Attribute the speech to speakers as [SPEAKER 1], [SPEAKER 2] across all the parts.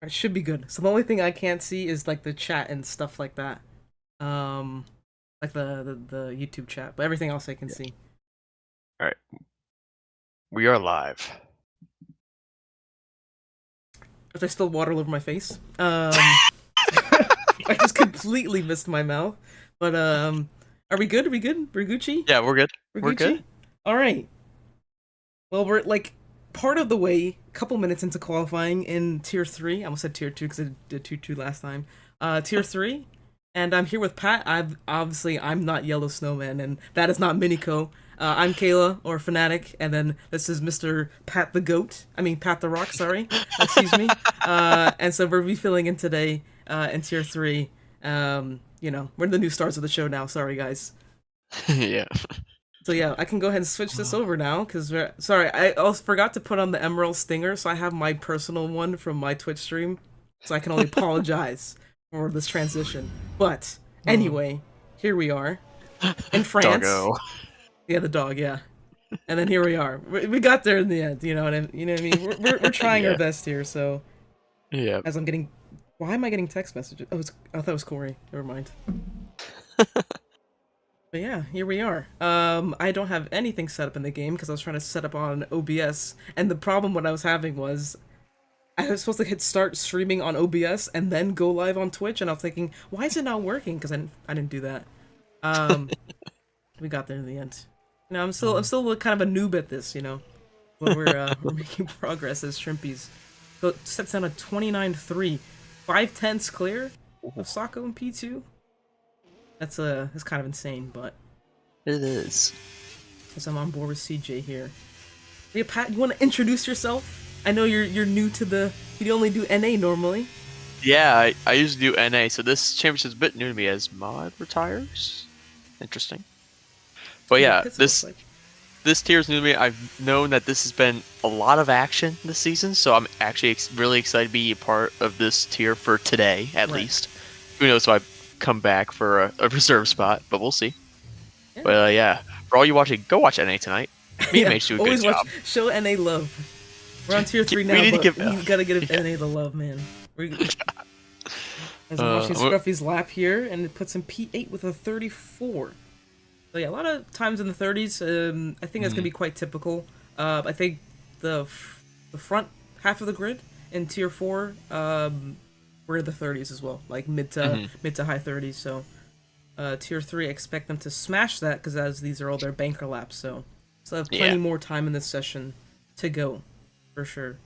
[SPEAKER 1] It should be good. So the only thing I can't see is like the chat and stuff like that. Um, like the YouTube chat, but everything else I can
[SPEAKER 2] Yeah.
[SPEAKER 1] see.
[SPEAKER 2] All right, we are live.
[SPEAKER 1] If there's still water all over my face. I just completely missed my mouth. But are we good? Are we good? We're Gucci?
[SPEAKER 2] Yeah, we're good.
[SPEAKER 1] We're
[SPEAKER 2] We're good.
[SPEAKER 1] Gucci? Alright. Well, we're like part of the way, a couple minutes into qualifying in tier 3. I almost said tier 2 because I did tier 2 last time. Tier 3. And I'm here with Pat. I'm not Yellow Snowman, and that is not Minico. I'm Kayla, or Fanatic, and then this is Mr. Pat the Goat. I mean, Pat the Rock, sorry. Excuse me. And so we're refilling in today in tier 3. We're the new stars of the show now. Sorry, guys.
[SPEAKER 2] Yeah.
[SPEAKER 1] So yeah, I can go ahead and switch this over now, because sorry, I also forgot to put on the MRL stinger, so I have my personal one from my Twitch stream, so I can only apologize for this transition. But anyway, here we are in France.
[SPEAKER 2] Doggo.
[SPEAKER 1] Yeah, the dog. Yeah, and then here we are. We got there in the end. You know what I mean. We're trying our
[SPEAKER 2] Yeah.
[SPEAKER 1] best here. So
[SPEAKER 2] Yeah.
[SPEAKER 1] as I'm getting, why am I getting text messages? Oh, I thought it was Corey. Never mind. But yeah, here we are. I don't have anything set up in the game because I was trying to set up on OBS, and the problem what I was having was I was supposed to hit start streaming on OBS and then go live on Twitch, and I was thinking, why is it not working? Because I didn't do that. Um, we got there in the end. I'm still kind of a noob at this, but we're making progress as Shrimpies. So it sets down a 29-3, 5/10 clear of Sako and P2. That's kind of insane, but
[SPEAKER 2] It is.
[SPEAKER 1] as I'm on board with CJ here. Yeah, Pat, you want to introduce yourself? I know you're new to you only do NA normally.
[SPEAKER 2] Yeah, I usually do NA, so this championship's a bit new to me as Mod retires. Interesting. But yeah, this tier is new to me. I've known that this has been a lot of action this season, so I'm actually really excited to be a part of this tier for today, at least. Who knows if I come back for a reserve spot, but we'll see. Yeah. But yeah, for all you watching, go watch NA tonight. Me and Mage do a good job.
[SPEAKER 1] Show NA love. We're on tier 3 now, we gotta give NA the love, man. As I'm watching Scruffy's lap here, and it puts him P8 with a 34. So yeah, a lot of times in the 30s. I think that's gonna be quite typical. I think the front half of the grid in tier 4 we're in the 30s as well, like mid to high 30s. So tier 3, I expect them to smash that because as these are all their banker laps, so I have plenty more time in this session to go, for sure.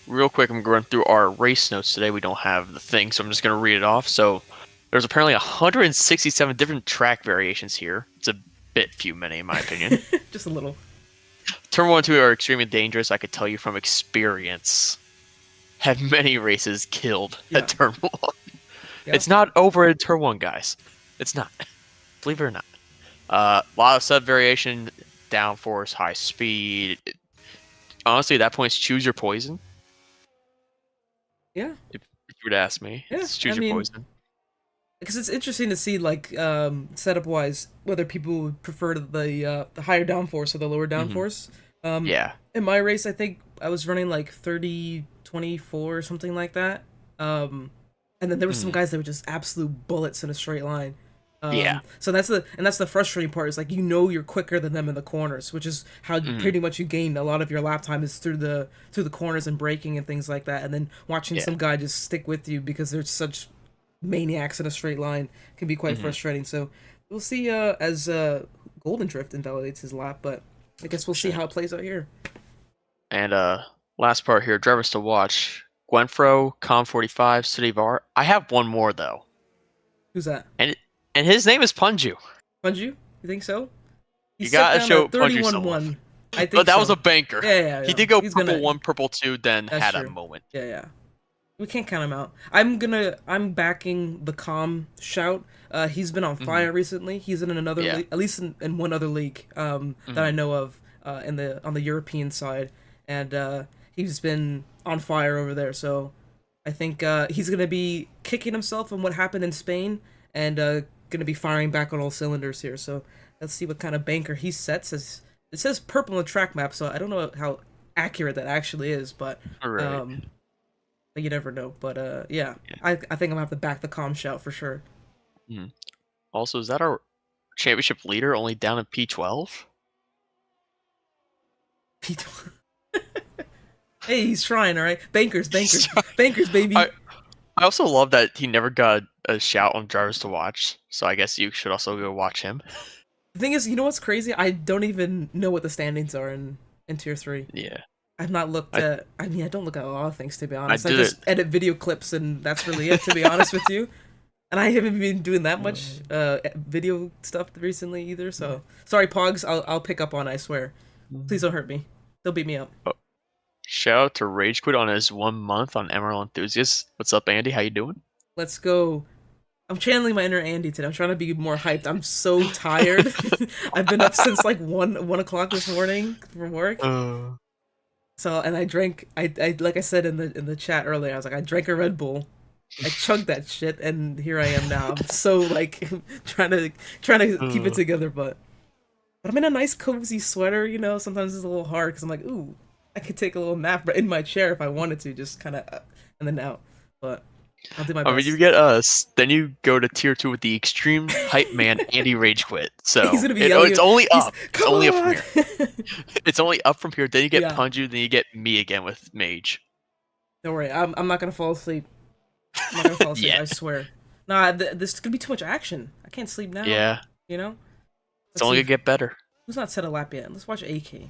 [SPEAKER 2] Real quick, I'm going through our race notes today. We don't have the thing, so I'm just going to read it off. So there's apparently 167 different track variations here. It's a bit few many, in my opinion.
[SPEAKER 1] Just a little.
[SPEAKER 2] Turn 1 and 2 are extremely dangerous. I could tell you from experience. Had many races killed at turn 1. Yeah. It's not over at turn 1, guys. It's not. Believe it or not. A lot of sub variation, downforce, high speed. Honestly, at that point, choose your poison.
[SPEAKER 1] Yeah.
[SPEAKER 2] If you were to ask me, choose your poison.
[SPEAKER 1] Because it's interesting to see, like, setup wise, whether people would prefer the higher downforce or the lower downforce.
[SPEAKER 2] Yeah.
[SPEAKER 1] In my race, I think I was running like 30-24 or something like that. And then there were some guys that were just absolute bullets in a straight line. So that's the frustrating part, is like, you're quicker than them in the corners, which is how pretty much you gain a lot of your lap time, is through the corners and braking and things like that, and then watching some guy just stick with you because they're such maniacs in a straight line can be quite frustrating. So we'll see as Golden Drift invalidates his lap, but I guess we'll see how it plays out here.
[SPEAKER 2] And last part here, drivers to watch: Gwenfro, Com45, City Var. I have one more though.
[SPEAKER 1] Who's that?
[SPEAKER 2] And his name is Punju.
[SPEAKER 1] Punju? You think so?
[SPEAKER 2] You gotta show Punju some love. I think that was a banker.
[SPEAKER 1] Yeah.
[SPEAKER 2] He did go purple 1, purple 2, then had a moment.
[SPEAKER 1] Yeah. We can't count him out. I'm backing the Calm shout. He's been on fire recently. He's in another league, at least in one other league that I know of on the European side, and he's been on fire over there. So I think he's gonna be kicking himself on what happened in Spain, and gonna be firing back on all cylinders here. So let's see what kind of banker he sets. It says purple on the track map, so I don't know how accurate that actually is, but But you never know. But yeah,
[SPEAKER 2] Yeah.
[SPEAKER 1] I think I'm gonna have to back the calm shout for sure.
[SPEAKER 2] Hmm. Also, is that our championship leader only down in P12?
[SPEAKER 1] Hey, he's trying, all right. Bankers, baby.
[SPEAKER 2] I I also love that he never got a shout on drivers to watch. So I guess you should also go watch him.
[SPEAKER 1] The thing is, you know what's crazy? I don't even know what the standings are in tier 3.
[SPEAKER 2] Yeah.
[SPEAKER 1] I've not looked
[SPEAKER 2] I
[SPEAKER 1] at. I mean, I don't look at a lot of things to be
[SPEAKER 2] I
[SPEAKER 1] honest. I
[SPEAKER 2] did it.
[SPEAKER 1] just edit video clips, and that's really it. To be honest with you, and I haven't been doing that much video stuff recently either. So sorry, Pogs. I'll pick up on it, I swear. Please don't hurt me. They'll beat me up.
[SPEAKER 2] Oh, shout out to Rage Quit on his 1 month on MRL Enthusiast. What's up, Andy? How you doing?
[SPEAKER 1] Let's go. I'm channeling my inner Andy today. I'm trying to be more hyped. I'm so tired. I've been up since like one o'clock this morning from work. So and I like I said in the chat earlier, I was like I drank a Red Bull. I chugged that shit and here I am now. I'm so like trying to keep it together, but I'm in a nice cozy sweater, you know. Sometimes it's a little hard cuz I'm like, "Ooh, I could take a little nap in my chair if I wanted to, just kind of and then out." But I'll do my
[SPEAKER 2] I
[SPEAKER 1] best.
[SPEAKER 2] mean, you get us, then you go to tier 2 with the extreme hype man Andy Rage Quit. So
[SPEAKER 1] He's gonna be yelling.
[SPEAKER 2] It's only up. It's
[SPEAKER 1] Come
[SPEAKER 2] only
[SPEAKER 1] on!
[SPEAKER 2] up from here. It's only up from here. Then you get
[SPEAKER 1] Yeah.
[SPEAKER 2] Punju. Then you get me again with Mage.
[SPEAKER 1] Don't worry, I'm not gonna fall asleep. I'm not gonna fall asleep.
[SPEAKER 2] Yeah.
[SPEAKER 1] I swear. Nah, this could be too much action. I can't sleep now.
[SPEAKER 2] Yeah.
[SPEAKER 1] You know.
[SPEAKER 2] It's only gonna get better.
[SPEAKER 1] Who's not set a lap yet? Let's watch AK.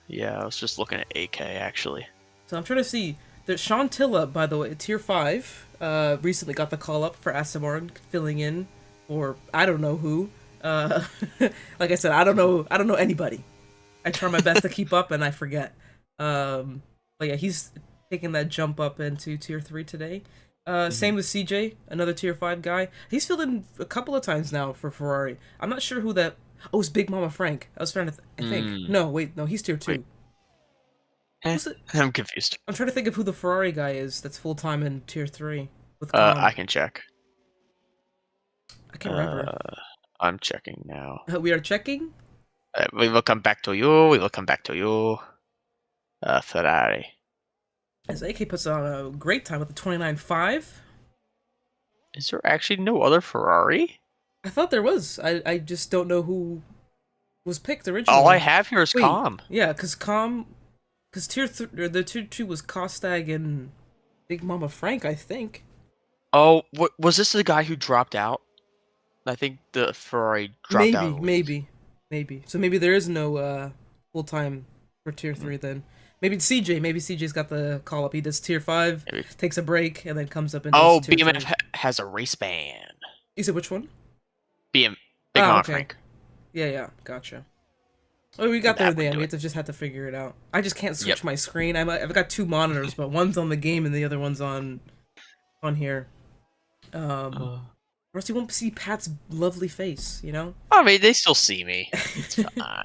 [SPEAKER 2] Yeah. I was just looking at AK actually.
[SPEAKER 1] So I'm trying to see. There's Shantilla, by the way, tier 5. Recently got the call up for Asimar filling in, or I don't know who. Like I said, I don't know anybody. I try my best to keep up, and I forget. But yeah, he's taking that jump up into tier 3 today. Same with CJ, another tier 5 guy. He's filled in a couple of times now for Ferrari. I'm not sure who that. Oh, it's Big Mama Frank. I was trying to. I think. No, wait, no, he's tier 2.
[SPEAKER 2] I'm confused.
[SPEAKER 1] I'm trying to think of who the Ferrari guy is that's full time in tier 3 with Con.
[SPEAKER 2] I can check.
[SPEAKER 1] I can't remember.
[SPEAKER 2] I'm checking now.
[SPEAKER 1] We are checking.
[SPEAKER 2] We will come back to you. We will come back to you. Ferrari.
[SPEAKER 1] As AK puts on a great time with the 29.5.
[SPEAKER 2] Is there actually no other Ferrari?
[SPEAKER 1] I thought there was. I just don't know who was picked originally.
[SPEAKER 2] All I have here is
[SPEAKER 1] Wait,
[SPEAKER 2] Com.
[SPEAKER 1] Yeah, because tier 2 was Kostag and Big Mama Frank, I think.
[SPEAKER 2] Oh, was this the guy who dropped out? I think the Ferrari dropped out.
[SPEAKER 1] Maybe. So maybe there is no full time for tier 3 then. Maybe it's CJ. Maybe CJ's got the call up. He does tier 5,
[SPEAKER 2] Maybe.
[SPEAKER 1] takes a break, and then comes up and
[SPEAKER 2] Oh,
[SPEAKER 1] does tier
[SPEAKER 2] BMF
[SPEAKER 1] 3.
[SPEAKER 2] has a race ban.
[SPEAKER 1] You said which one?
[SPEAKER 2] Big Mama
[SPEAKER 1] okay.
[SPEAKER 2] Frank.
[SPEAKER 1] Yeah, gotcha. Oh, we got there in the end. We just had to figure it out. I just can't switch my screen. I've got 2 monitors, but one's on the game and the other one's on here. Or else you won't see Pat's lovely face, you know?
[SPEAKER 2] I mean, they still see me. It's fine.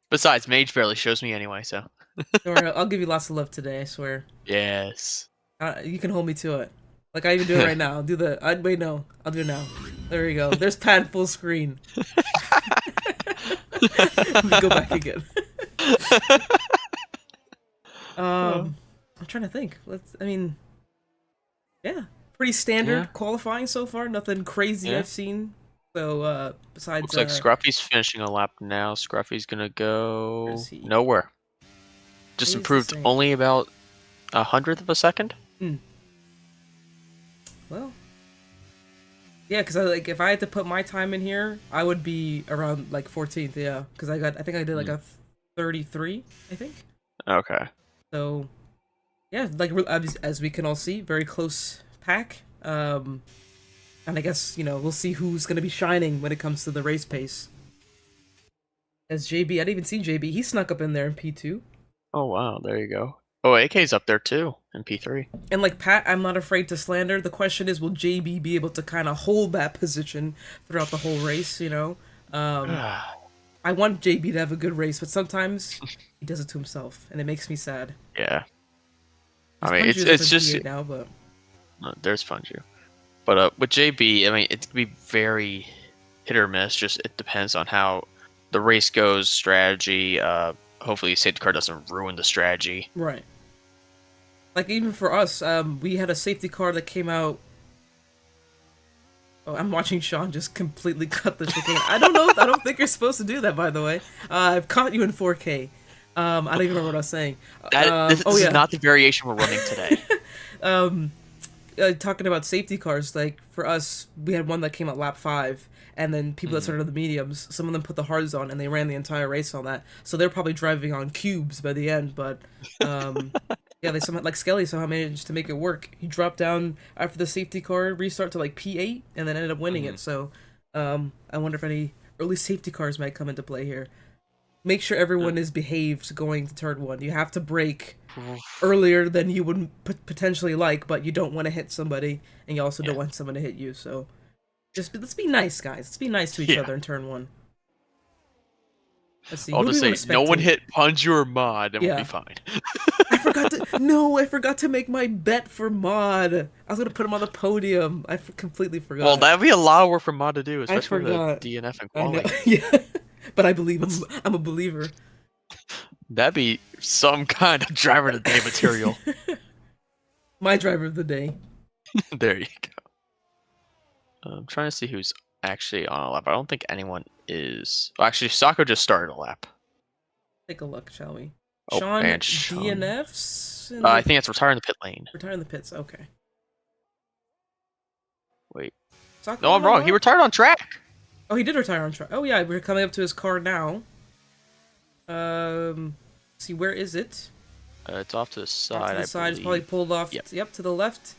[SPEAKER 2] Besides, Mage barely shows me anyway, so.
[SPEAKER 1] Don't worry, I'll give you lots of love today, I swear.
[SPEAKER 2] Yes.
[SPEAKER 1] You can hold me to it. Like I even do it right now. I'll do the. Wait, no. I'll do it now. There we go. There's Pat full screen. Let me go back again. I'm trying to think. Yeah, pretty standard qualifying so far. Nothing crazy I've seen. So besides,
[SPEAKER 2] looks like Scruffy's finishing a lap now. Scruffy's gonna go nowhere. Just improved only about 100th of a second.
[SPEAKER 1] Well, yeah, because if I had to put my time in here, I would be around like 14th. Yeah, because I think I did like a 33. I think.
[SPEAKER 2] Okay.
[SPEAKER 1] So, yeah, like as we can all see, very close pack. And I guess we'll see who's gonna be shining when it comes to the race pace. As JB, I didn't even see JB. He snuck up in there in P2.
[SPEAKER 2] Oh wow, there you go. Oh, AK's up there too in P3.
[SPEAKER 1] And like Pat, I'm not afraid to slander. The question is, will JB be able to kind of hold that position throughout the whole race? I want JB to have a good race, but sometimes he does it to himself, and it makes me sad.
[SPEAKER 2] Yeah. I mean, it's just
[SPEAKER 1] now, but
[SPEAKER 2] there's Funju. But with JB, I mean, it can be very hit or miss. Just it depends on how the race goes, strategy. Hopefully, safety car doesn't ruin the strategy.
[SPEAKER 1] Right. Like even for us, we had a safety car that came out. Oh, I'm watching Sean just completely cut the chicane. I don't know. I don't think you're supposed to do that, by the way. I've caught you in 4K. I don't even remember what I was saying.
[SPEAKER 2] This
[SPEAKER 1] Oh
[SPEAKER 2] is
[SPEAKER 1] yeah.
[SPEAKER 2] not the variation we're running today.
[SPEAKER 1] Talking about safety cars, like for us, we had one that came out lap 5, and then people that started on the mediums, some of them put the hards on, and they ran the entire race on that. So they're probably driving on cubes by the end, but yeah, they somehow, like Skelly somehow managed to make it work. He dropped down after the safety car restart to like P8, and then ended up winning it. So I wonder if any early safety cars might come into play here. Make sure everyone is behaved going to turn 1. You have to brake earlier than you would potentially like, but you don't want to hit somebody, and you also don't want someone to hit you. So, let's be nice, guys. Let's be nice to each other in turn 1. Let's see.
[SPEAKER 2] I'll just say no one hit Punju or Mod, and we'll be fine.
[SPEAKER 1] I forgot to make my bet for Mod. I was gonna put him on the podium. I completely forgot.
[SPEAKER 2] Well, that'd be a lot of work for Mod to do, especially
[SPEAKER 1] with
[SPEAKER 2] the DNF and quality.
[SPEAKER 1] Yeah, but I believe him. I'm a believer.
[SPEAKER 2] That'd be some kind of driver of the day material.
[SPEAKER 1] My driver of the day.
[SPEAKER 2] There you go. I'm trying to see who's actually on a lap. I don't think anyone is. Well, actually, Sako just started a lap.
[SPEAKER 1] Take a look, shall we?
[SPEAKER 2] Oh,
[SPEAKER 1] Sean
[SPEAKER 2] and
[SPEAKER 1] DNFs?
[SPEAKER 2] I think it's retiring the pit lane.
[SPEAKER 1] Retiring the pits, okay.
[SPEAKER 2] Wait.
[SPEAKER 1] Sako
[SPEAKER 2] No, I'm wrong. He retired on track.
[SPEAKER 1] Oh, he did retire on track. Oh, yeah, we're coming up to his car now. See, where is it?
[SPEAKER 2] It's off to the side.
[SPEAKER 1] Off to the side. It's probably pulled off.
[SPEAKER 2] Yep,
[SPEAKER 1] to the left.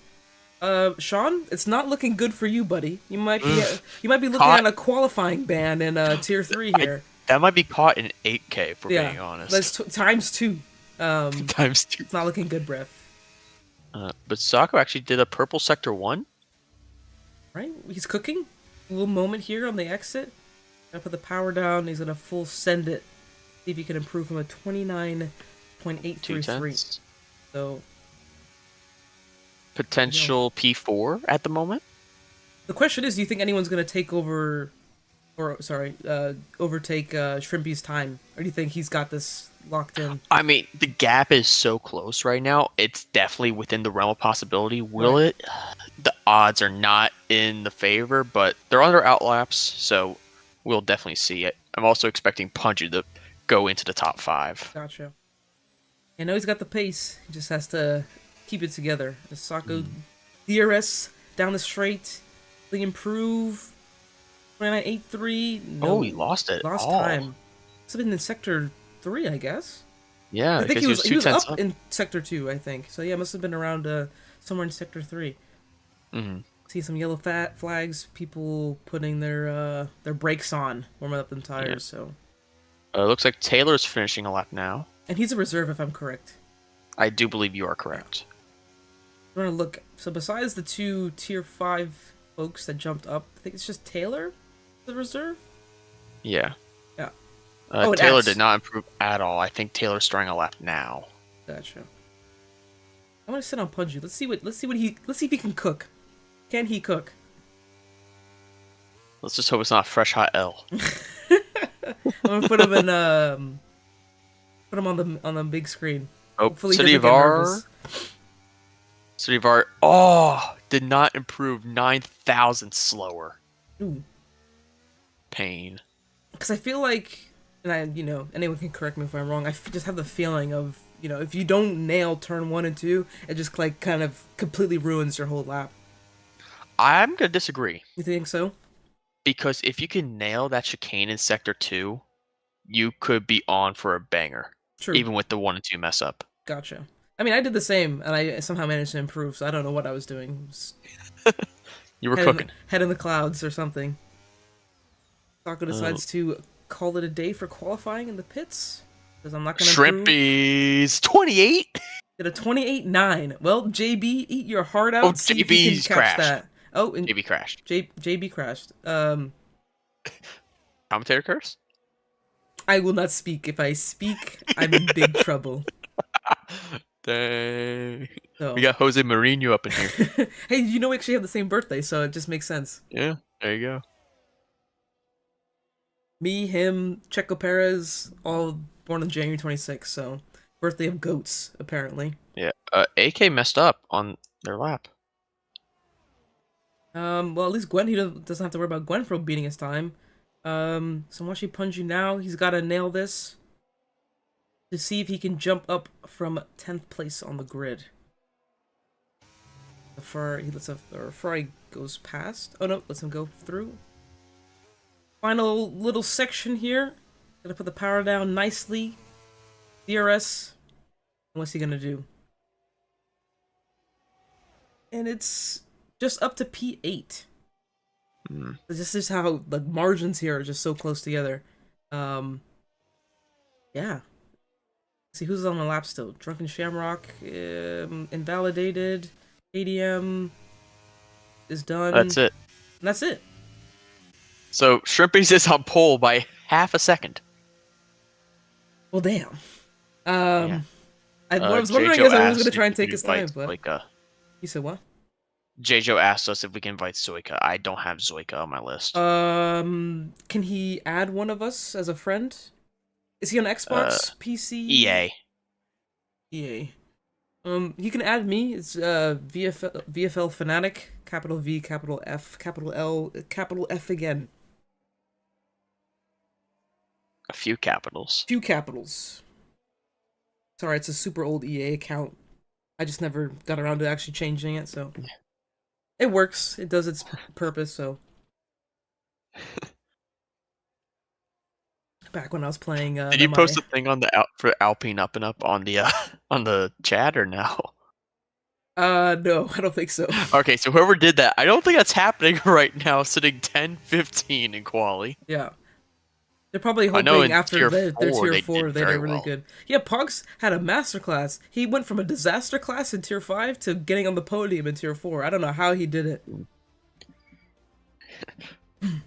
[SPEAKER 1] Sean, it's not looking good for you, buddy. You might be looking at a qualifying ban in tier 3 here.
[SPEAKER 2] That might be caught in 8K, if we're being honest.
[SPEAKER 1] That's times 2.
[SPEAKER 2] Times 2.
[SPEAKER 1] It's not looking good, Breath.
[SPEAKER 2] But Sako actually did a purple sector 1.
[SPEAKER 1] Right? He's cooking. A little moment here on the exit. Gonna put the power down. He's gonna full send it. See if he can improve from a 29.833. So
[SPEAKER 2] potential P4 at the moment.
[SPEAKER 1] The question is, do you think anyone's gonna take over, or sorry, overtake Shrimpy's time, or do you think he's got this locked in?
[SPEAKER 2] I mean, the gap is so close right now. It's definitely within the realm of possibility. Will it? The odds are not in the favor, but they're under outlaps, so we'll definitely see it. I'm also expecting Punju to go into the top 5.
[SPEAKER 1] Gotcha. I know he's got the pace. He just has to keep it together. The Sako DRS down the straight. They improve. 29.83. No,
[SPEAKER 2] he lost it.
[SPEAKER 1] Lost time. Must have been in sector 3, I guess.
[SPEAKER 2] Yeah,
[SPEAKER 1] I think
[SPEAKER 2] he was
[SPEAKER 1] up in sector 2, I think. So yeah, must have been around somewhere in sector 3. See some yellow flags. People putting their brakes on, warming up them tires. So.
[SPEAKER 2] Looks like Taylor's finishing a lap now.
[SPEAKER 1] And he's a reserve, if I'm correct.
[SPEAKER 2] I do believe you are correct.
[SPEAKER 1] I'm gonna look. So besides the 2 tier 5 folks that jumped up, I think it's just Taylor, the reserve.
[SPEAKER 2] Yeah.
[SPEAKER 1] Yeah.
[SPEAKER 2] Taylor did not improve at all. I think Taylor's starting a lap now.
[SPEAKER 1] Gotcha. I'm gonna sit on Punju. Let's see if he can cook. Can he cook?
[SPEAKER 2] Let's just hope it's not fresh hot L.
[SPEAKER 1] I'm gonna put him in put him on the big screen.
[SPEAKER 2] Oh,
[SPEAKER 1] Hopefully
[SPEAKER 2] City of R. Did not improve 9,000 slower.
[SPEAKER 1] Ooh.
[SPEAKER 2] Pain.
[SPEAKER 1] Because I feel like, and anyone can correct me if I'm wrong. I just have the feeling of, if you don't nail turn 1 and 2, it just like kind of completely ruins your whole lap.
[SPEAKER 2] I'm gonna disagree.
[SPEAKER 1] You think so?
[SPEAKER 2] Because if you can nail that chicane in sector 2, you could be on for a banger.
[SPEAKER 1] True.
[SPEAKER 2] Even with the 1 and 2 mess up.
[SPEAKER 1] Gotcha. I mean, I did the same, and I somehow managed to improve, so I don't know what I was doing.
[SPEAKER 2] You were cooking.
[SPEAKER 1] Head in the clouds or something. Sako decides to call it a day for qualifying in the pits. Because I'm not going to
[SPEAKER 2] Shrimpies! 28?
[SPEAKER 1] Did a 28.9. Well, JB, eat your heart out. See if you can catch that. Oh, and
[SPEAKER 2] JB crashed.
[SPEAKER 1] JB crashed.
[SPEAKER 2] Commentator curse?
[SPEAKER 1] I will not speak. If I speak, I'm in big trouble.
[SPEAKER 2] Dang.
[SPEAKER 1] So.
[SPEAKER 2] We got Jose Mourinho up in here.
[SPEAKER 1] Hey, we actually have the same birthday, so it just makes sense.
[SPEAKER 2] Yeah, there you go.
[SPEAKER 1] Me, him, Checo Perez, all born on January 26th, so birthday of goats, apparently.
[SPEAKER 2] Yeah, AK messed up on their lap.
[SPEAKER 1] Well, at least he doesn't have to worry about Gwenfro beating his time. So once she Punji now, he's got to nail this to see if he can jump up from 10th place on the grid. Before he goes past. Oh no, lets him go through. Final little section here. Gonna put the power down nicely. DRS. What's he gonna do? And it's just up to P8. This is how the margins here are just so close together. Yeah. See who's on the lap still. Drunken Shamrock, invalidated. ADM is done.
[SPEAKER 2] That's it.
[SPEAKER 1] And that's it.
[SPEAKER 2] So Shrimpies is on pole by half a second.
[SPEAKER 1] Well, damn.
[SPEAKER 2] Yeah.
[SPEAKER 1] I was wondering if I was going to try and take his time, but
[SPEAKER 2] Zoika.
[SPEAKER 1] You said what?
[SPEAKER 2] JJ asked us if we can invite Zoika. I don't have Zoika on my list.
[SPEAKER 1] Can he add one of us as a friend? Is he on Xbox, PC?
[SPEAKER 2] EA.
[SPEAKER 1] EA. You can add me. It's VFL Fanatic, capital V, capital F, capital L, capital F again.
[SPEAKER 2] A few capitals.
[SPEAKER 1] Few capitals. Sorry, it's a super old EA account. I just never got around to actually changing it, so it works. It does its purpose. So back when I was playing,
[SPEAKER 2] did you post a thing on the for Alpine Up and Up on the on the chat or no?
[SPEAKER 1] No, I don't think so.
[SPEAKER 2] Okay, so whoever did that, I don't think that's happening right now. Sitting 10-15 in quali.
[SPEAKER 1] Yeah. They're probably hoping after their tier 4 they did really good. Yeah, Pogs had a masterclass. He went from a disaster class in tier 5 to getting on the podium in tier 4. I don't know how he did it.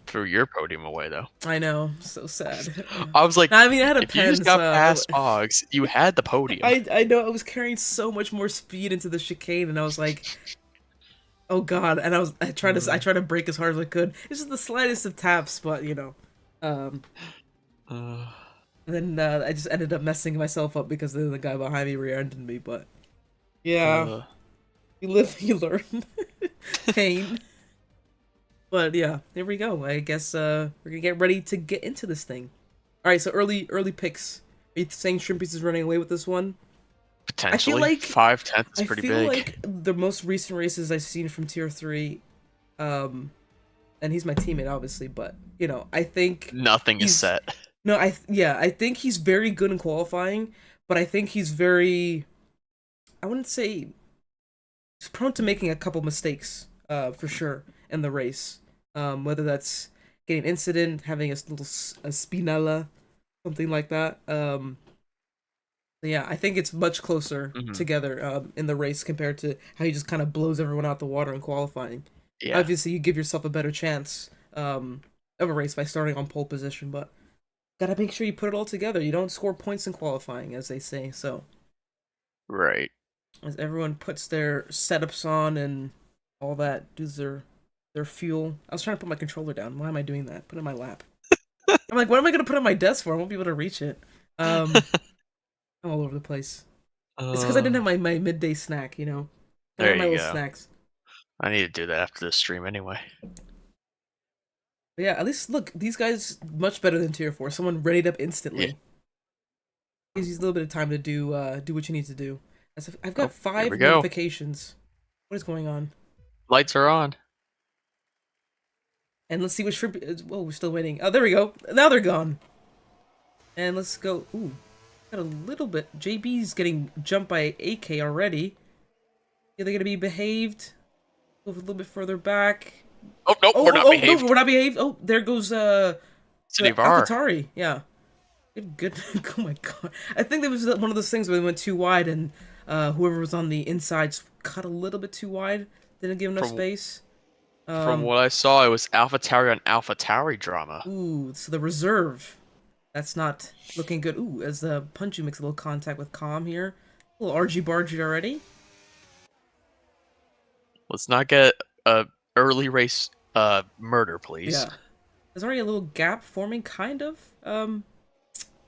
[SPEAKER 2] Threw your podium away though.
[SPEAKER 1] I know, so sad.
[SPEAKER 2] I was like,
[SPEAKER 1] I mean, I had a
[SPEAKER 2] if you just got past Pogs, you had the podium.
[SPEAKER 1] I know, I was carrying so much more speed into the chicane, and I was like, oh god. And I tried to brake as hard as I could. It's just the slightest of taps, but you know. Then I just ended up messing myself up because the guy behind me rear-ended me, but yeah, you live, you learn. Pain. But yeah, there we go. I guess we're gonna get ready to get into this thing. All right, so early picks. Are you saying Shrimpies is running away with this one?
[SPEAKER 2] Potentially.
[SPEAKER 1] I feel like
[SPEAKER 2] 5/10 is pretty big.
[SPEAKER 1] I feel like the most recent races I've seen from tier 3, and he's my teammate obviously, but you know, I think
[SPEAKER 2] nothing is set.
[SPEAKER 1] No, I think he's very good in qualifying, but I think he's very, I wouldn't say, he's prone to making a couple mistakes, for sure, in the race. Whether that's getting an incident, having a little spinella, something like that. Yeah, I think it's much closer together in the race compared to how he just kind of blows everyone out the water in qualifying. Yeah. Obviously, you give yourself a better chance of a race by starting on pole position, but gotta make sure you put it all together. You don't score points in qualifying, as they say, so.
[SPEAKER 2] Right.
[SPEAKER 1] As everyone puts their setups on and all that, does their fuel. I was trying to put my controller down. Why am I doing that? Put it in my lap. I'm like, what am I gonna put on my desk for? I won't be able to reach it. I'm all over the place. It's because I didn't have my midday snack, you know?
[SPEAKER 2] There you
[SPEAKER 1] my little
[SPEAKER 2] go.
[SPEAKER 1] Snacks.
[SPEAKER 2] I need to do that after this stream anyway.
[SPEAKER 1] But yeah, at least look, these guys much better than tier 4. Someone readied up instantly. Yeah. Gives you a little bit of time to do what you need to do. I've got 5 notifications. What is going on?
[SPEAKER 2] Lights are on.
[SPEAKER 1] And let's see what shrimp is. Whoa, we're still waiting. Oh, there we go. Now they're gone. And let's go. Ooh, got a little bit. JB's getting jumped by AK already. Are they gonna be behaved? Move a little bit further back.
[SPEAKER 2] Oh no, we're not behaved.
[SPEAKER 1] No, we're not behaved. Oh, there goes
[SPEAKER 2] City of R.
[SPEAKER 1] AlphaTauri. Yeah. Good. Oh my god. I think there was one of those things where they went too wide and whoever was on the insides cut a little bit too wide. Didn't give enough space.
[SPEAKER 2] From what I saw, it was AlphaTauri on AlphaTauri drama.
[SPEAKER 1] Ooh, so the reserve. That's not looking good. Ooh, as the Punju makes a little contact with Calm here. A little argy-bargy already.
[SPEAKER 2] Let's not get a early race murder, please.
[SPEAKER 1] Yeah. There's already a little gap forming, kind of.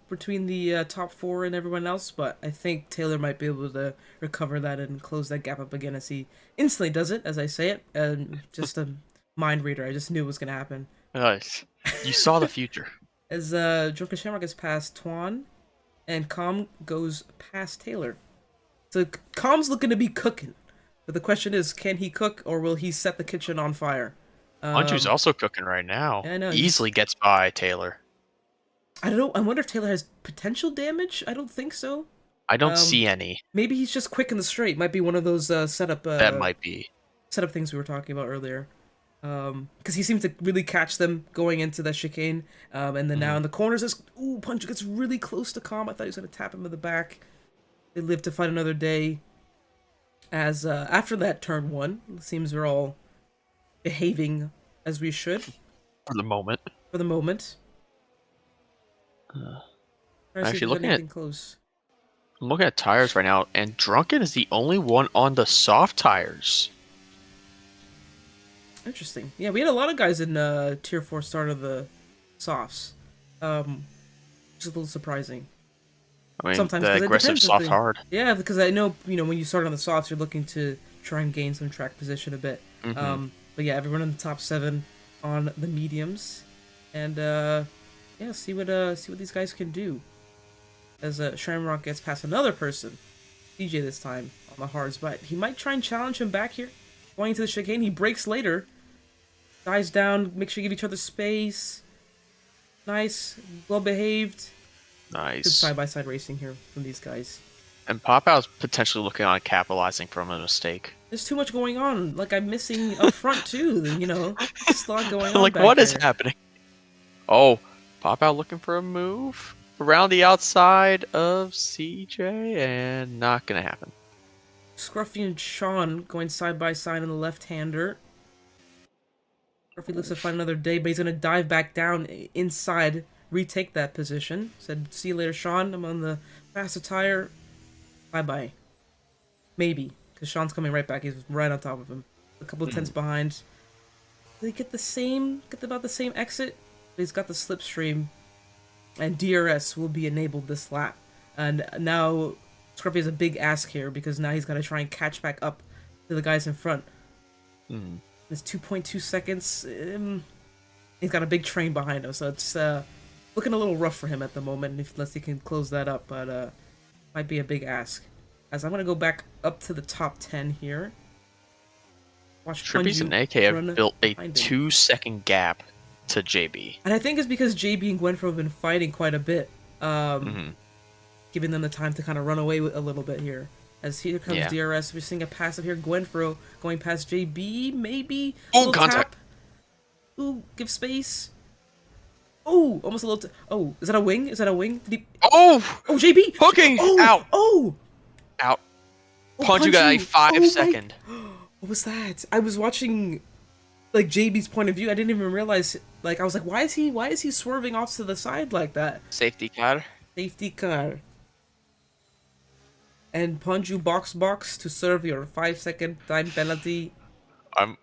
[SPEAKER 1] between the top 4 and everyone else, but I think Taylor might be able to recover that and close that gap up again as he instantly does it, as I say it. And just a mind reader, I just knew it was going to happen.
[SPEAKER 2] Nice. You saw the future.
[SPEAKER 1] As Drunken Shamrock gets past Twan, and Calm goes past Taylor. So Calm's looking to be cooking. But the question is, can he cook, or will he set the kitchen on fire?
[SPEAKER 2] Anju's also cooking right now.
[SPEAKER 1] I know.
[SPEAKER 2] Easily gets by Taylor.
[SPEAKER 1] I don't know. I wonder if Taylor has potential damage. I don't think so.
[SPEAKER 2] I don't see any.
[SPEAKER 1] Maybe he's just quick in the straight. Might be one of those setup.
[SPEAKER 2] That might be
[SPEAKER 1] setup things we were talking about earlier. Because he seems to really catch them going into that chicane. And then now in the corners, Punch gets really close to Calm. I thought he was gonna tap him in the back. They live to fight another day. As after that turn 1, it seems we're all behaving as we should.
[SPEAKER 2] For the moment.
[SPEAKER 1] For the moment.
[SPEAKER 2] Actually, looking at
[SPEAKER 1] close.
[SPEAKER 2] I'm looking at tires right now, and Drunken is the only one on the soft tires.
[SPEAKER 1] Interesting. Yeah, we had a lot of guys in Tier 4 start of the softs. Which is a little surprising.
[SPEAKER 2] I mean,
[SPEAKER 1] sometimes
[SPEAKER 2] the aggressive soft hard.
[SPEAKER 1] Yeah, because I know, when you start on the softs, you're looking to try and gain some track position a bit. But yeah, everyone in the top 7 on the mediums. And yeah, see what these guys can do. As Shamrock gets past another person, DJ this time on the hards, but he might try and challenge him back here. Going into the chicane, he breaks later. Dies down, make sure you give each other space. Nice, well behaved.
[SPEAKER 2] Nice.
[SPEAKER 1] Good side-by-side racing here from these guys.
[SPEAKER 2] And Pop Out's potentially looking on capitalizing from a mistake.
[SPEAKER 1] There's too much going on. Like, I'm missing up front too, There's a lot going on
[SPEAKER 2] like,
[SPEAKER 1] back
[SPEAKER 2] what
[SPEAKER 1] there.
[SPEAKER 2] is happening? Oh, Pop Out looking for a move around the outside of CJ, and not gonna happen.
[SPEAKER 1] Scruffy and Sean going side by side on the left-hander. Scruffy lives to find another day, but he's gonna dive back down inside, retake that position. Said, see you later, Sean. I'm on the faster tire. Bye-bye. Maybe, because Sean's coming right back. He's right on top of him. A couple of tenths behind. They get about the same exit. But he's got the slipstream. And DRS will be enabled this lap. And now Scruffy has a big ask here because now he's got to try and catch back up to the guys in front. It's 2.2 seconds. He's got a big train behind him, so it's looking a little rough for him at the moment, unless he can close that up. But might be a big ask. As I'm gonna go back up to the top 10 here. Watch
[SPEAKER 2] Trippy's and AK have built a 2-second gap to JB.
[SPEAKER 1] And I think it's because JB and Gwenfro have been fighting quite a bit. Giving them the time to kind of run away a little bit here. As here comes DRS, we're seeing a passive here. Gwenfro going past JB, maybe.
[SPEAKER 2] Oh, contact.
[SPEAKER 1] Tap. Ooh, give space. Oh, almost a little. Oh, is that a wing? Is that a wing? Did he?
[SPEAKER 2] Oh!
[SPEAKER 1] Oh, JB!
[SPEAKER 2] Hooking!
[SPEAKER 1] Oh!
[SPEAKER 2] Out!
[SPEAKER 1] Oh!
[SPEAKER 2] Out. Punch, you got a 5-second.
[SPEAKER 1] What was that? I was watching, like, JB's point of view. I didn't even realize. Like, I was like, why is he swerving off to the side like that?
[SPEAKER 2] Safety car.
[SPEAKER 1] Safety car. And Punju box to serve your 5-second time penalty.
[SPEAKER 2] I'm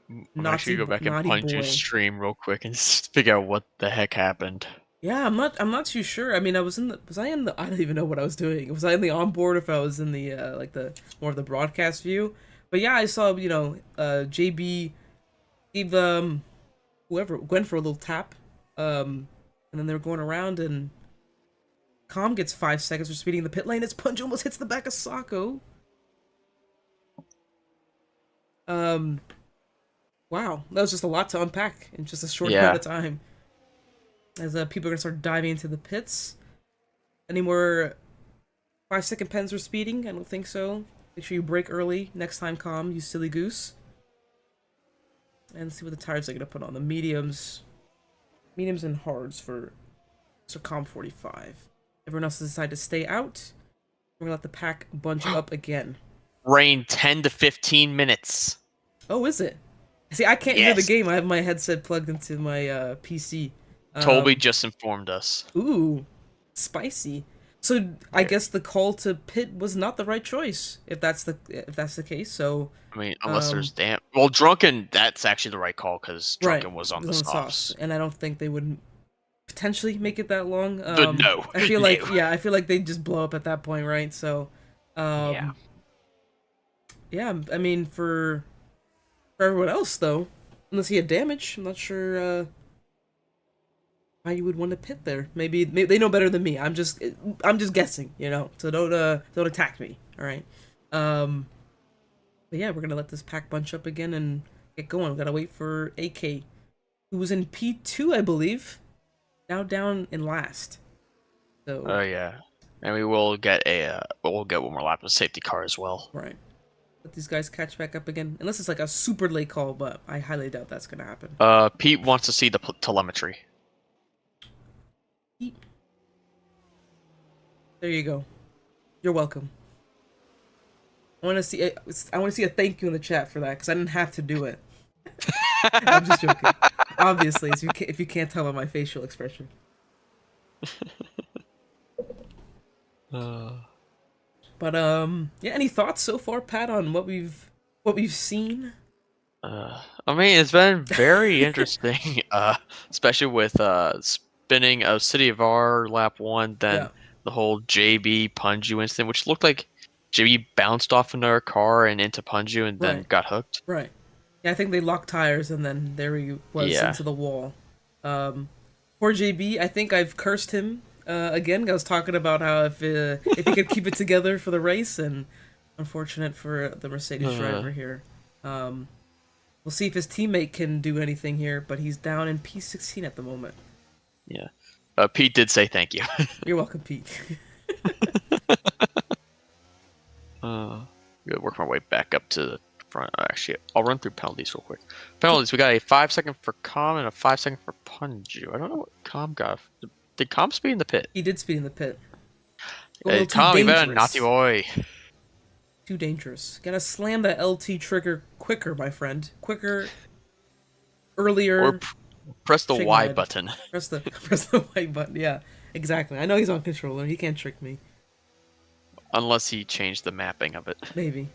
[SPEAKER 2] actually go back and Punju's stream real quick and figure out what the heck happened.
[SPEAKER 1] Yeah, I'm not too sure. I mean, I don't even know what I was doing. Was I in the onboard, or if I was in the like the more of the broadcast view? But yeah, I saw, JB gave Gwenfro a little tap, and then they were going around, and Calm gets 5 seconds for speeding in the pit lane. As Punch almost hits the back of Sako. Wow, that was just a lot to unpack in just a short amount of time. As people are gonna start diving into the pits. Any more 5-second pens for speeding? I don't think so. Make sure you brake early next time, Calm, you silly goose. And let's see what the tires are gonna put on. The mediums and hards for Calm 45. Everyone else has decided to stay out. We're gonna let the pack bunch up again.
[SPEAKER 2] Rain 10 to 15 minutes.
[SPEAKER 1] Oh, is it? See, I can't hear the game. I have my headset plugged into my PC.
[SPEAKER 2] Toby just informed us.
[SPEAKER 1] Ooh, spicy. So I guess the call to pit was not the right choice, if that's the case. So
[SPEAKER 2] I mean, unless there's Drunken, that's actually the right call because Drunken was on the softs.
[SPEAKER 1] And I don't think they would potentially make it that long.
[SPEAKER 2] No.
[SPEAKER 1] I feel like
[SPEAKER 2] No.
[SPEAKER 1] I feel like they just blow up at that point, right? So,
[SPEAKER 2] Yeah.
[SPEAKER 1] yeah. I mean, for everyone else though, unless he had damage, I'm not sure why you would want to pit there. Maybe they know better than me. I'm just guessing, you know. So don't attack me. All right. But yeah, we're gonna let this pack bunch up again and get going. We gotta wait for AK, who was in P2, I believe, now down in last. So.
[SPEAKER 2] Oh yeah, and we will get we'll get one more lap of safety car as well.
[SPEAKER 1] Right. Let these guys catch back up again, unless it's like a super late call, but I highly doubt that's gonna happen.
[SPEAKER 2] Pete wants to see the telemetry.
[SPEAKER 1] Pete. There you go. You're welcome. I want to see a thank you in the chat for that because I didn't have to do it. I'm just joking. Obviously, if you can't tell by my facial expression. But yeah. Any thoughts so far, Pat, on what we've seen?
[SPEAKER 2] I mean, it's been very interesting. Especially with spinning of City of R lap 1, then the whole JB Punju incident, which looked like JB bounced off another car and into Punju and then got hooked.
[SPEAKER 1] Right. Yeah, I think they locked tires and then there he was into the wall. Poor JB, I think I've cursed him again. I was talking about how if he could keep it together for the race, and unfortunate for the Mercedes driver here. We'll see if his teammate can do anything here, but he's down in P16 at the moment.
[SPEAKER 2] Yeah. Pete did say thank you.
[SPEAKER 1] You're welcome, Pete.
[SPEAKER 2] Gotta work my way back up to the front. Actually, I'll run through penalties real quick. Penalties, we got a 5-second for Com and a 5-second for Punju. I don't know what Com got. Did Com speed in the pit?
[SPEAKER 1] He did speed in the pit.
[SPEAKER 2] Hey, Com, you better naughty boy.
[SPEAKER 1] Too dangerous. Gotta slam that LT trigger quicker, my friend. Quicker, earlier.
[SPEAKER 2] Or press the Y button.
[SPEAKER 1] Press the Y button, yeah. Exactly. I know he's on controller. He can't trick me.
[SPEAKER 2] Unless he changed the mapping of it.
[SPEAKER 1] Maybe.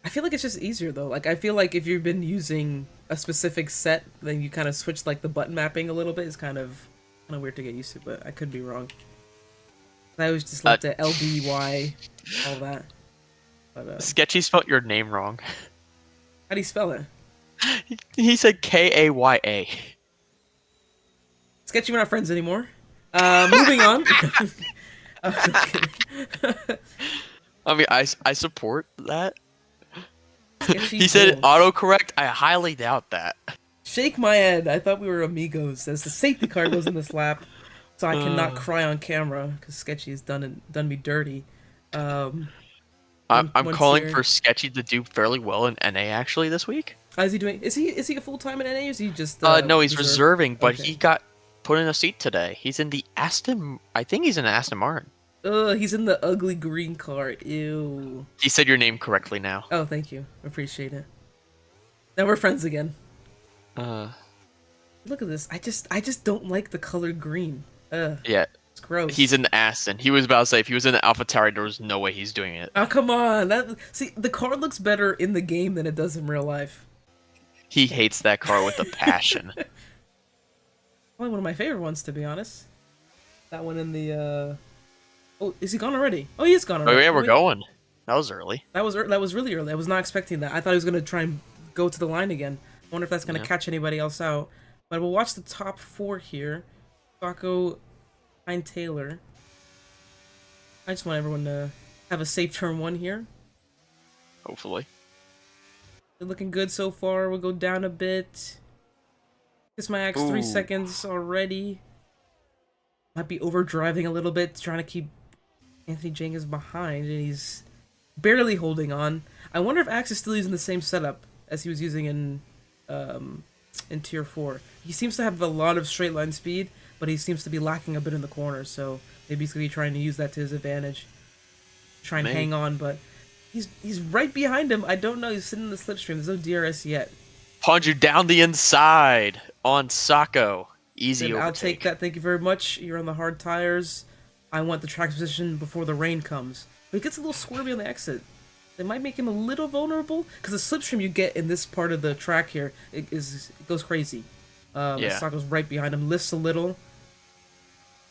[SPEAKER 1] I feel like it's just easier, though. Like, I feel like if you've been using a specific set, then you kind of switch, like, the button mapping a little bit. It's kind of weird to get used to, but I could be wrong. I always just left the LBY, all that. But,
[SPEAKER 2] Sketchy spelled your name wrong.
[SPEAKER 1] How do you spell it?
[SPEAKER 2] He said Kaya.
[SPEAKER 1] Sketchy, we're not friends anymore. Moving on.
[SPEAKER 2] I mean, I support that.
[SPEAKER 1] Sketchy
[SPEAKER 2] he said autocorrect. I highly doubt that.
[SPEAKER 1] Shake my head. I thought we were amigos. As the safety car goes in this lap, so I cannot cry on camera because Sketchy has done me dirty.
[SPEAKER 2] I'm calling for Sketchy to do fairly well in NA actually this week.
[SPEAKER 1] How's he doing? Is he a full time in NA or is he just?
[SPEAKER 2] No, he's reserving, but he got put in a seat today. He's in the Aston. I think he's in an Aston Martin.
[SPEAKER 1] He's in the ugly green car. Ew.
[SPEAKER 2] He said your name correctly now.
[SPEAKER 1] Oh, thank you. Appreciate it. Now we're friends again. Look at this. I just don't like the color green.
[SPEAKER 2] Yeah.
[SPEAKER 1] It's gross.
[SPEAKER 2] He's in the Aston. He was about to say if he was in the AlphaTauri, there was no way he's doing it.
[SPEAKER 1] Oh, come on. See, the car looks better in the game than it does in real life.
[SPEAKER 2] He hates that car with a passion.
[SPEAKER 1] Probably one of my favorite ones, to be honest. That one in the, Oh, is he gone already? Oh, he is gone already.
[SPEAKER 2] Oh, yeah, we're going. That was early.
[SPEAKER 1] That was really early. I was not expecting that. I thought he was going to try and go to the line again. I wonder if that's going to catch anybody else out. But we'll watch the top 4 here. Taco, Pine Taylor. I just want everyone to have a safe turn 1 here.
[SPEAKER 2] Hopefully.
[SPEAKER 1] They're looking good so far. We'll go down a bit. Kiss my axe, 3 seconds already. Might be overdriving a little bit, trying to keep Anthony Jenkins behind, and he's barely holding on. I wonder if Axe is still using the same setup as he was using in Tier 4. He seems to have a lot of straight line speed, but he seems to be lacking a bit in the corners, so maybe he's going to be trying to use that to his advantage. Try and hang on, but he's right behind him. I don't know. He's sitting in the slipstream. There's no DRS yet.
[SPEAKER 2] Punch you down the inside on Sacco. Easy overtake.
[SPEAKER 1] I'll take that. Thank you very much. You're on the hard tires. I want the track position before the rain comes. But he gets a little squirmy on the exit. They might make him a little vulnerable because the slipstream you get in this part of the track here it goes crazy. Sacco's right behind him, lifts a little.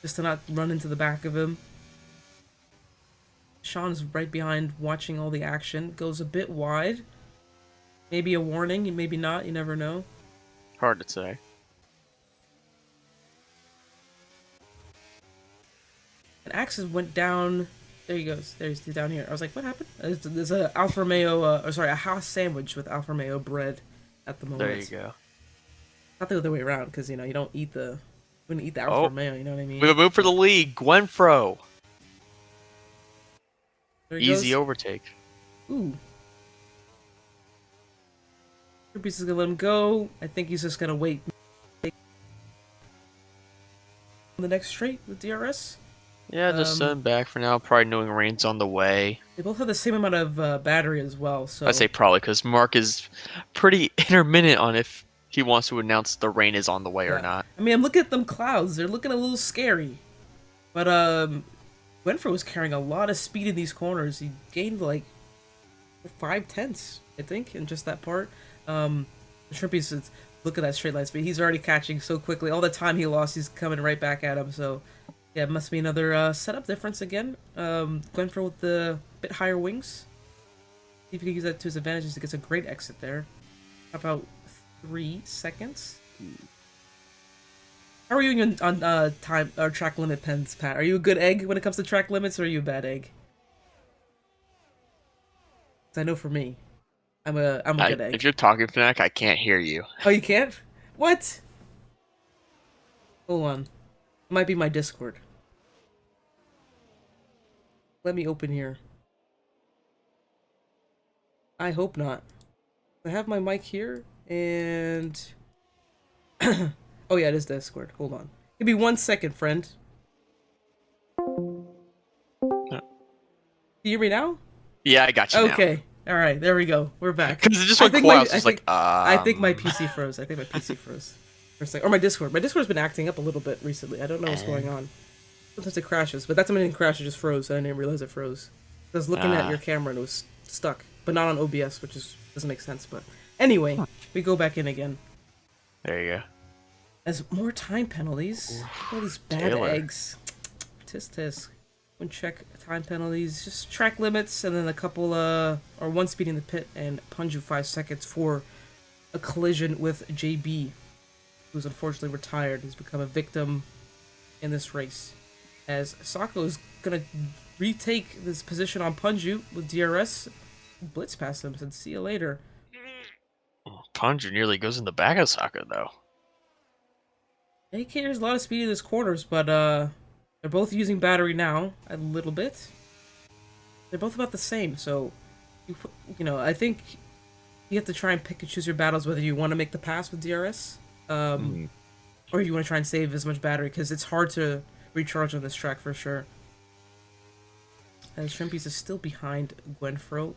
[SPEAKER 1] just to not run into the back of him. Sean's right behind watching all the action. Goes a bit wide. Maybe a warning, maybe not, you never know.
[SPEAKER 2] Hard to say.
[SPEAKER 1] And Axis went down. There he goes. There he's down here. I was like, what happened? There's a Alfa Romeo, a Haas sandwich with Alfa Romeo bread at the moment.
[SPEAKER 2] There you go.
[SPEAKER 1] Not the other way around, because, you know, you don't eat the... You wouldn't eat the Alfa Romeo, you know what I mean?
[SPEAKER 2] We have a move for the lead. Gwenfro. Easy
[SPEAKER 1] goes.
[SPEAKER 2] overtake.
[SPEAKER 1] Ooh. Rupees is gonna let him go. I think he's just gonna wait. On the next straight with DRS.
[SPEAKER 2] Yeah, just send him back for now. Probably knowing rain's on the way.
[SPEAKER 1] They both have the same amount of battery as well. So
[SPEAKER 2] I say probably because Mark is pretty intermittent on if he wants to announce the rain is on the way or not.
[SPEAKER 1] I mean, I'm looking at them clouds. They're looking a little scary. But Gwenfro was carrying a lot of speed in these corners. He gained like 5/10, I think, in just that part. Shrimpy's look at that straight line speed. He's already catching so quickly. All the time he lost, he's coming right back at him. So yeah, it must be another setup difference again. Gwenfro with the bit higher wings. See if he can use that to his advantage. He gets a great exit there. How about 3 seconds? How are you on time or track limit pens, Pat? Are you a good egg when it comes to track limits, or are you a bad egg? 'Cause I know for me, I'm a good egg.
[SPEAKER 2] If you're talking, Fnac, I can't hear you.
[SPEAKER 1] Oh, you can't? What? Hold on. It might be my Discord. Let me open here. I hope not. I have my mic here, and... oh yeah, it is Discord. Hold on. Give me 1 second, friend.
[SPEAKER 2] No.
[SPEAKER 1] Can you hear me now?
[SPEAKER 2] Yeah, I got you now.
[SPEAKER 1] Okay. All right, there we go. We're back.
[SPEAKER 2] Because it just went quiet.
[SPEAKER 1] I think my PC froze. I think my PC froze. For a second. Or my Discord. My Discord's been acting up a little bit recently. I don't know what's going on. Sometimes it crashes, but that's when it didn't crash. It just froze. I didn't realize it froze. I was looking at your camera and it was stuck, but not on OBS, which doesn't make sense. But anyway, we go back in again.
[SPEAKER 2] There you go.
[SPEAKER 1] As more time penalties. Look at all these bad eggs. Tisk. One check time penalties, just track limits, and then a couple or one speed in the pit, and Punju 5 seconds for a collision with JB, who's unfortunately retired. He's become a victim in this race, as Sako is gonna retake this position on Punju with DRS. Blitz past him, said see you later.
[SPEAKER 2] Punju nearly goes in the back of Sako though.
[SPEAKER 1] AK, there's a lot of speed in these corners, but they're both using battery now, a little bit. They're both about the same, so, you know, I think you have to try and pick and choose your battles, whether you want to make the pass with DRS, or you want to try and save as much battery, because it's hard to recharge on this track for sure. As Shrimpies is still behind Gwenfro.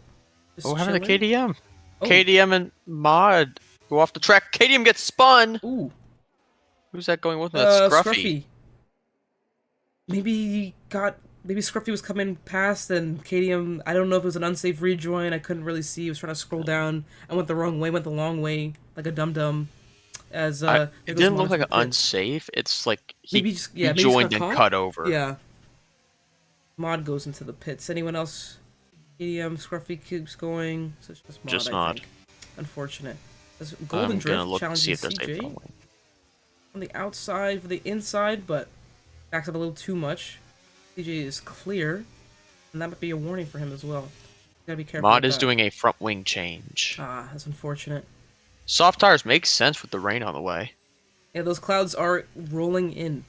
[SPEAKER 2] What happened to KDM? Oh. KDM and Mod go off the track. KDM gets spun!
[SPEAKER 1] Ooh.
[SPEAKER 2] Who's that going with? That's Scruffy.
[SPEAKER 1] Maybe Scruffy was coming past and KDM, I don't know if it was an unsafe rejoin, I couldn't really see, he was trying to scroll down, I went the wrong way, went the long way, like a dum-dum. As
[SPEAKER 2] it didn't look like an unsafe, it's like he joined and cut over.
[SPEAKER 1] Yeah. Mod goes into the pits. Anyone else? KDM, Scruffy keeps going, so it's just Mod, I think. Unfortunate. As Golden Drift challenges CJ on the outside for the inside, but backs up a little too much. CJ is clear, and that might be a warning for him as well. Gotta be careful.
[SPEAKER 2] Mod is doing a front wing change.
[SPEAKER 1] Ah, that's unfortunate.
[SPEAKER 2] Soft tires make sense with the rain on the way.
[SPEAKER 1] Yeah, those clouds are rolling in.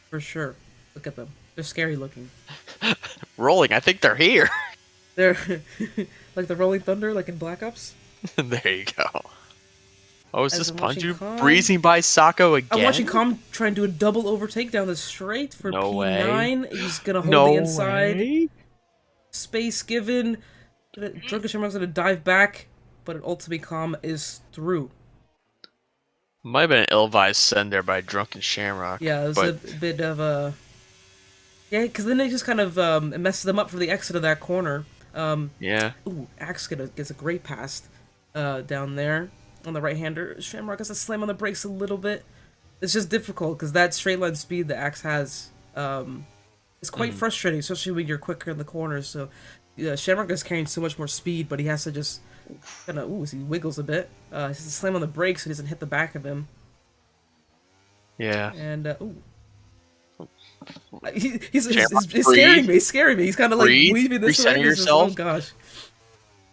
[SPEAKER 1] For sure. Look at them. They're scary looking.
[SPEAKER 2] Rolling? I think they're here.
[SPEAKER 1] They're like the Rolling Thunder, like in Black Ops.
[SPEAKER 2] There you go. Oh, is this Punju breezing by Sako again?
[SPEAKER 1] I'm watching Calm try and do a double overtake down the straight for
[SPEAKER 2] no
[SPEAKER 1] P9.
[SPEAKER 2] Way.
[SPEAKER 1] He's gonna hold the inside.
[SPEAKER 2] Way.
[SPEAKER 1] Space given. Drunken Shamrock's gonna dive back, but an ultimately Calm is through.
[SPEAKER 2] Might have been an ill-advised send there by Drunken Shamrock.
[SPEAKER 1] Yeah, it was a bit of a... Yeah, because then it just kind of messes them up for the exit of that corner.
[SPEAKER 2] Yeah.
[SPEAKER 1] Ooh, Axe gets a great pass down there. On the right-hander, Shamrock has to slam on the brakes a little bit. It's just difficult because that straight line speed the Axe has is quite frustrating, especially when you're quicker in the corners. So Shamrock is carrying so much more speed, but he has to just kind of he wiggles a bit. He has to slam on the brakes so he doesn't hit the back of him.
[SPEAKER 2] Yeah.
[SPEAKER 1] And he's scaring me. He's scaring me. He's kind of like weaving this way. Oh gosh.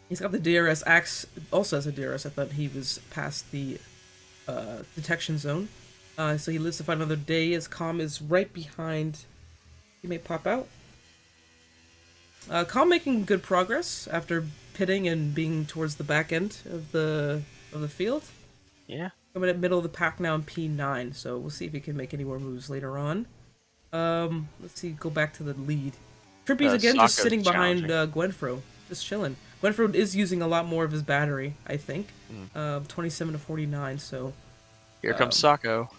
[SPEAKER 1] He's got the DRS. Axe also has a DRS. I thought he was past the detection zone. So he lives to fight another day as Calm is right behind. He may pop out. Calm making good progress after pitting and being towards the back end of the field.
[SPEAKER 2] Yeah.
[SPEAKER 1] Coming at middle of the pack now in P9, so we'll see if he can make any more moves later on. Let's see, go back to the lead. Trippy's again just sitting behind Gwenfro, just chilling. Gwenfro is using a lot more of his battery, I think. 27 to 49, so...
[SPEAKER 2] Here comes Sako.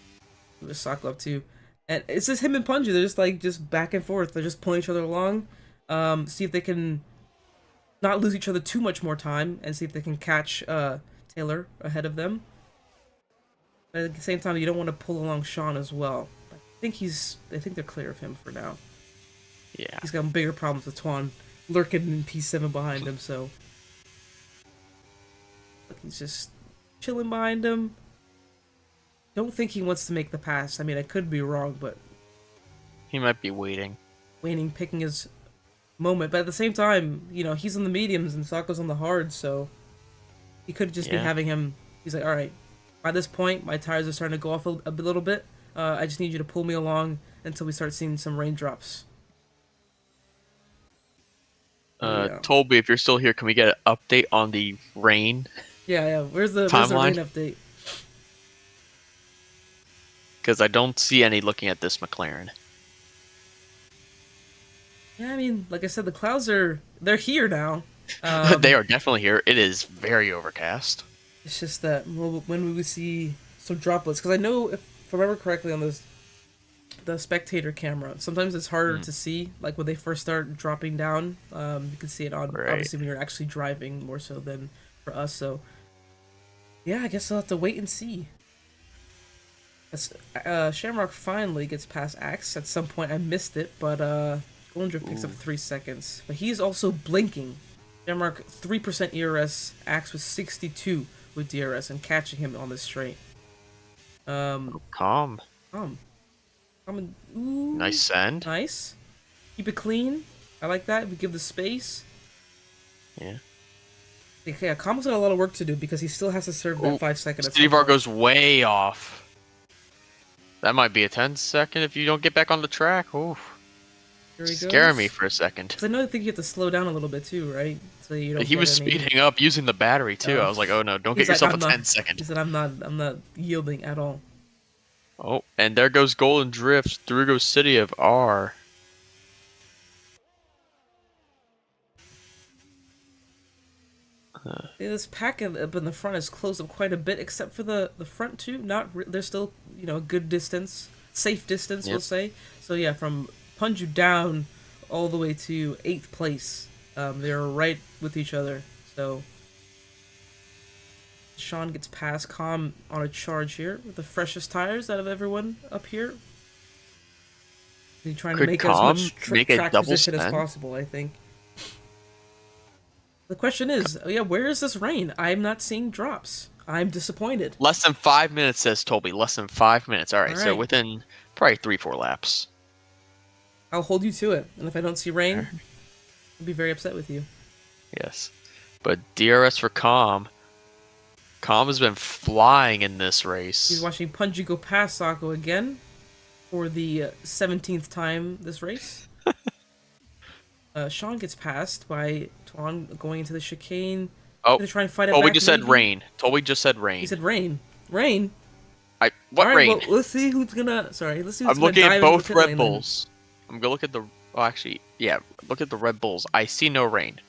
[SPEAKER 1] There's Sako up too. And it's just him and Punji, they're just like, back and forth. They're just pulling each other along. See if they can not lose each other too much more time, and see if they can catch Taylor ahead of them. But at the same time, you don't want to pull along Sean as well. I think they're clear of him for now.
[SPEAKER 2] Yeah.
[SPEAKER 1] He's got bigger problems with Twan lurking in P7 behind him, so... Look, he's just chilling behind him. Don't think he wants to make the pass. I mean, I could be wrong, but...
[SPEAKER 2] He might be waiting.
[SPEAKER 1] Picking his moment. But at the same time, you know, he's on the mediums and Sako's on the hards, so... He could just be having him... He's like, alright, by this point, my tires are starting to go off a little bit. I just need you to pull me along until we start seeing some raindrops.
[SPEAKER 2] Toby, if you're still here, can we get an update on the rain?
[SPEAKER 1] Yeah. Where's the rain update?
[SPEAKER 2] Because I don't see any looking at this McLaren.
[SPEAKER 1] Yeah, I mean, like I said, the clouds they're here now.
[SPEAKER 2] They are definitely here. It is very overcast.
[SPEAKER 1] It's just that when we would see some droplets, because I know, if I remember correctly on the spectator camera, sometimes it's harder to see, like when they first start dropping down. You can see it on obviously when you're actually driving more so than for us. So yeah, I guess I'll have to wait and see. Shamrock finally gets past Axe. At some point I missed it, but Golden Drift picks up 3 seconds. But he's also blinking. Shamrock 3% ERS, Axe with 62 with DRS, and catching him on this straight.
[SPEAKER 2] Calm.
[SPEAKER 1] And, ooh,
[SPEAKER 2] nice send.
[SPEAKER 1] Nice. Keep it clean. I like that. We give the space.
[SPEAKER 2] Yeah.
[SPEAKER 1] Yeah, Calm's got a lot of work to do because he still has to serve that 5 second.
[SPEAKER 2] City bar goes way off. That might be a 10-second if you don't get back on the track. Oof. Scaring me for a second.
[SPEAKER 1] Because I think you have to slow down a little bit too, right? So you don't.
[SPEAKER 2] He was speeding up using the battery too. I was like, oh no, don't get yourself a 10-second.
[SPEAKER 1] He said, I'm not yielding at all.
[SPEAKER 2] Oh, and there goes Golden Drift. Through goes City of R.
[SPEAKER 1] This pack up in the front is closed up quite a bit, except for the front two. They're still, you know, a good distance, safe distance, we'll say. So yeah, from Punju down all the way to 8th place, they're right with each other. So Sean gets past Calm on a charge here with the freshest tires out of everyone up here. He's trying to make as much track position as possible, I think. The question is, where is this rain? I'm not seeing drops. I'm disappointed.
[SPEAKER 2] Less than 5 minutes, says Toby. Less than 5 minutes. All right, so within probably 3-4 laps.
[SPEAKER 1] I'll hold you to it. And if I don't see rain, I'll be very upset with you.
[SPEAKER 2] Yes. But DRS for Calm. Calm has been flying in this race.
[SPEAKER 1] He's watching Punji go past Sako again for the 17th time this race. Sean gets passed by Twan going into the chicane.
[SPEAKER 2] Oh,
[SPEAKER 1] try and fight it
[SPEAKER 2] Toby just said rain. Toby just said rain.
[SPEAKER 1] He said rain. Rain?
[SPEAKER 2] What rain?
[SPEAKER 1] Well, let's see who's gonna... Sorry, let's see who's
[SPEAKER 2] I'm looking at both Red Bulls. I'm gonna look at the... Oh, actually, yeah. Look at the Red Bulls. I see no rain.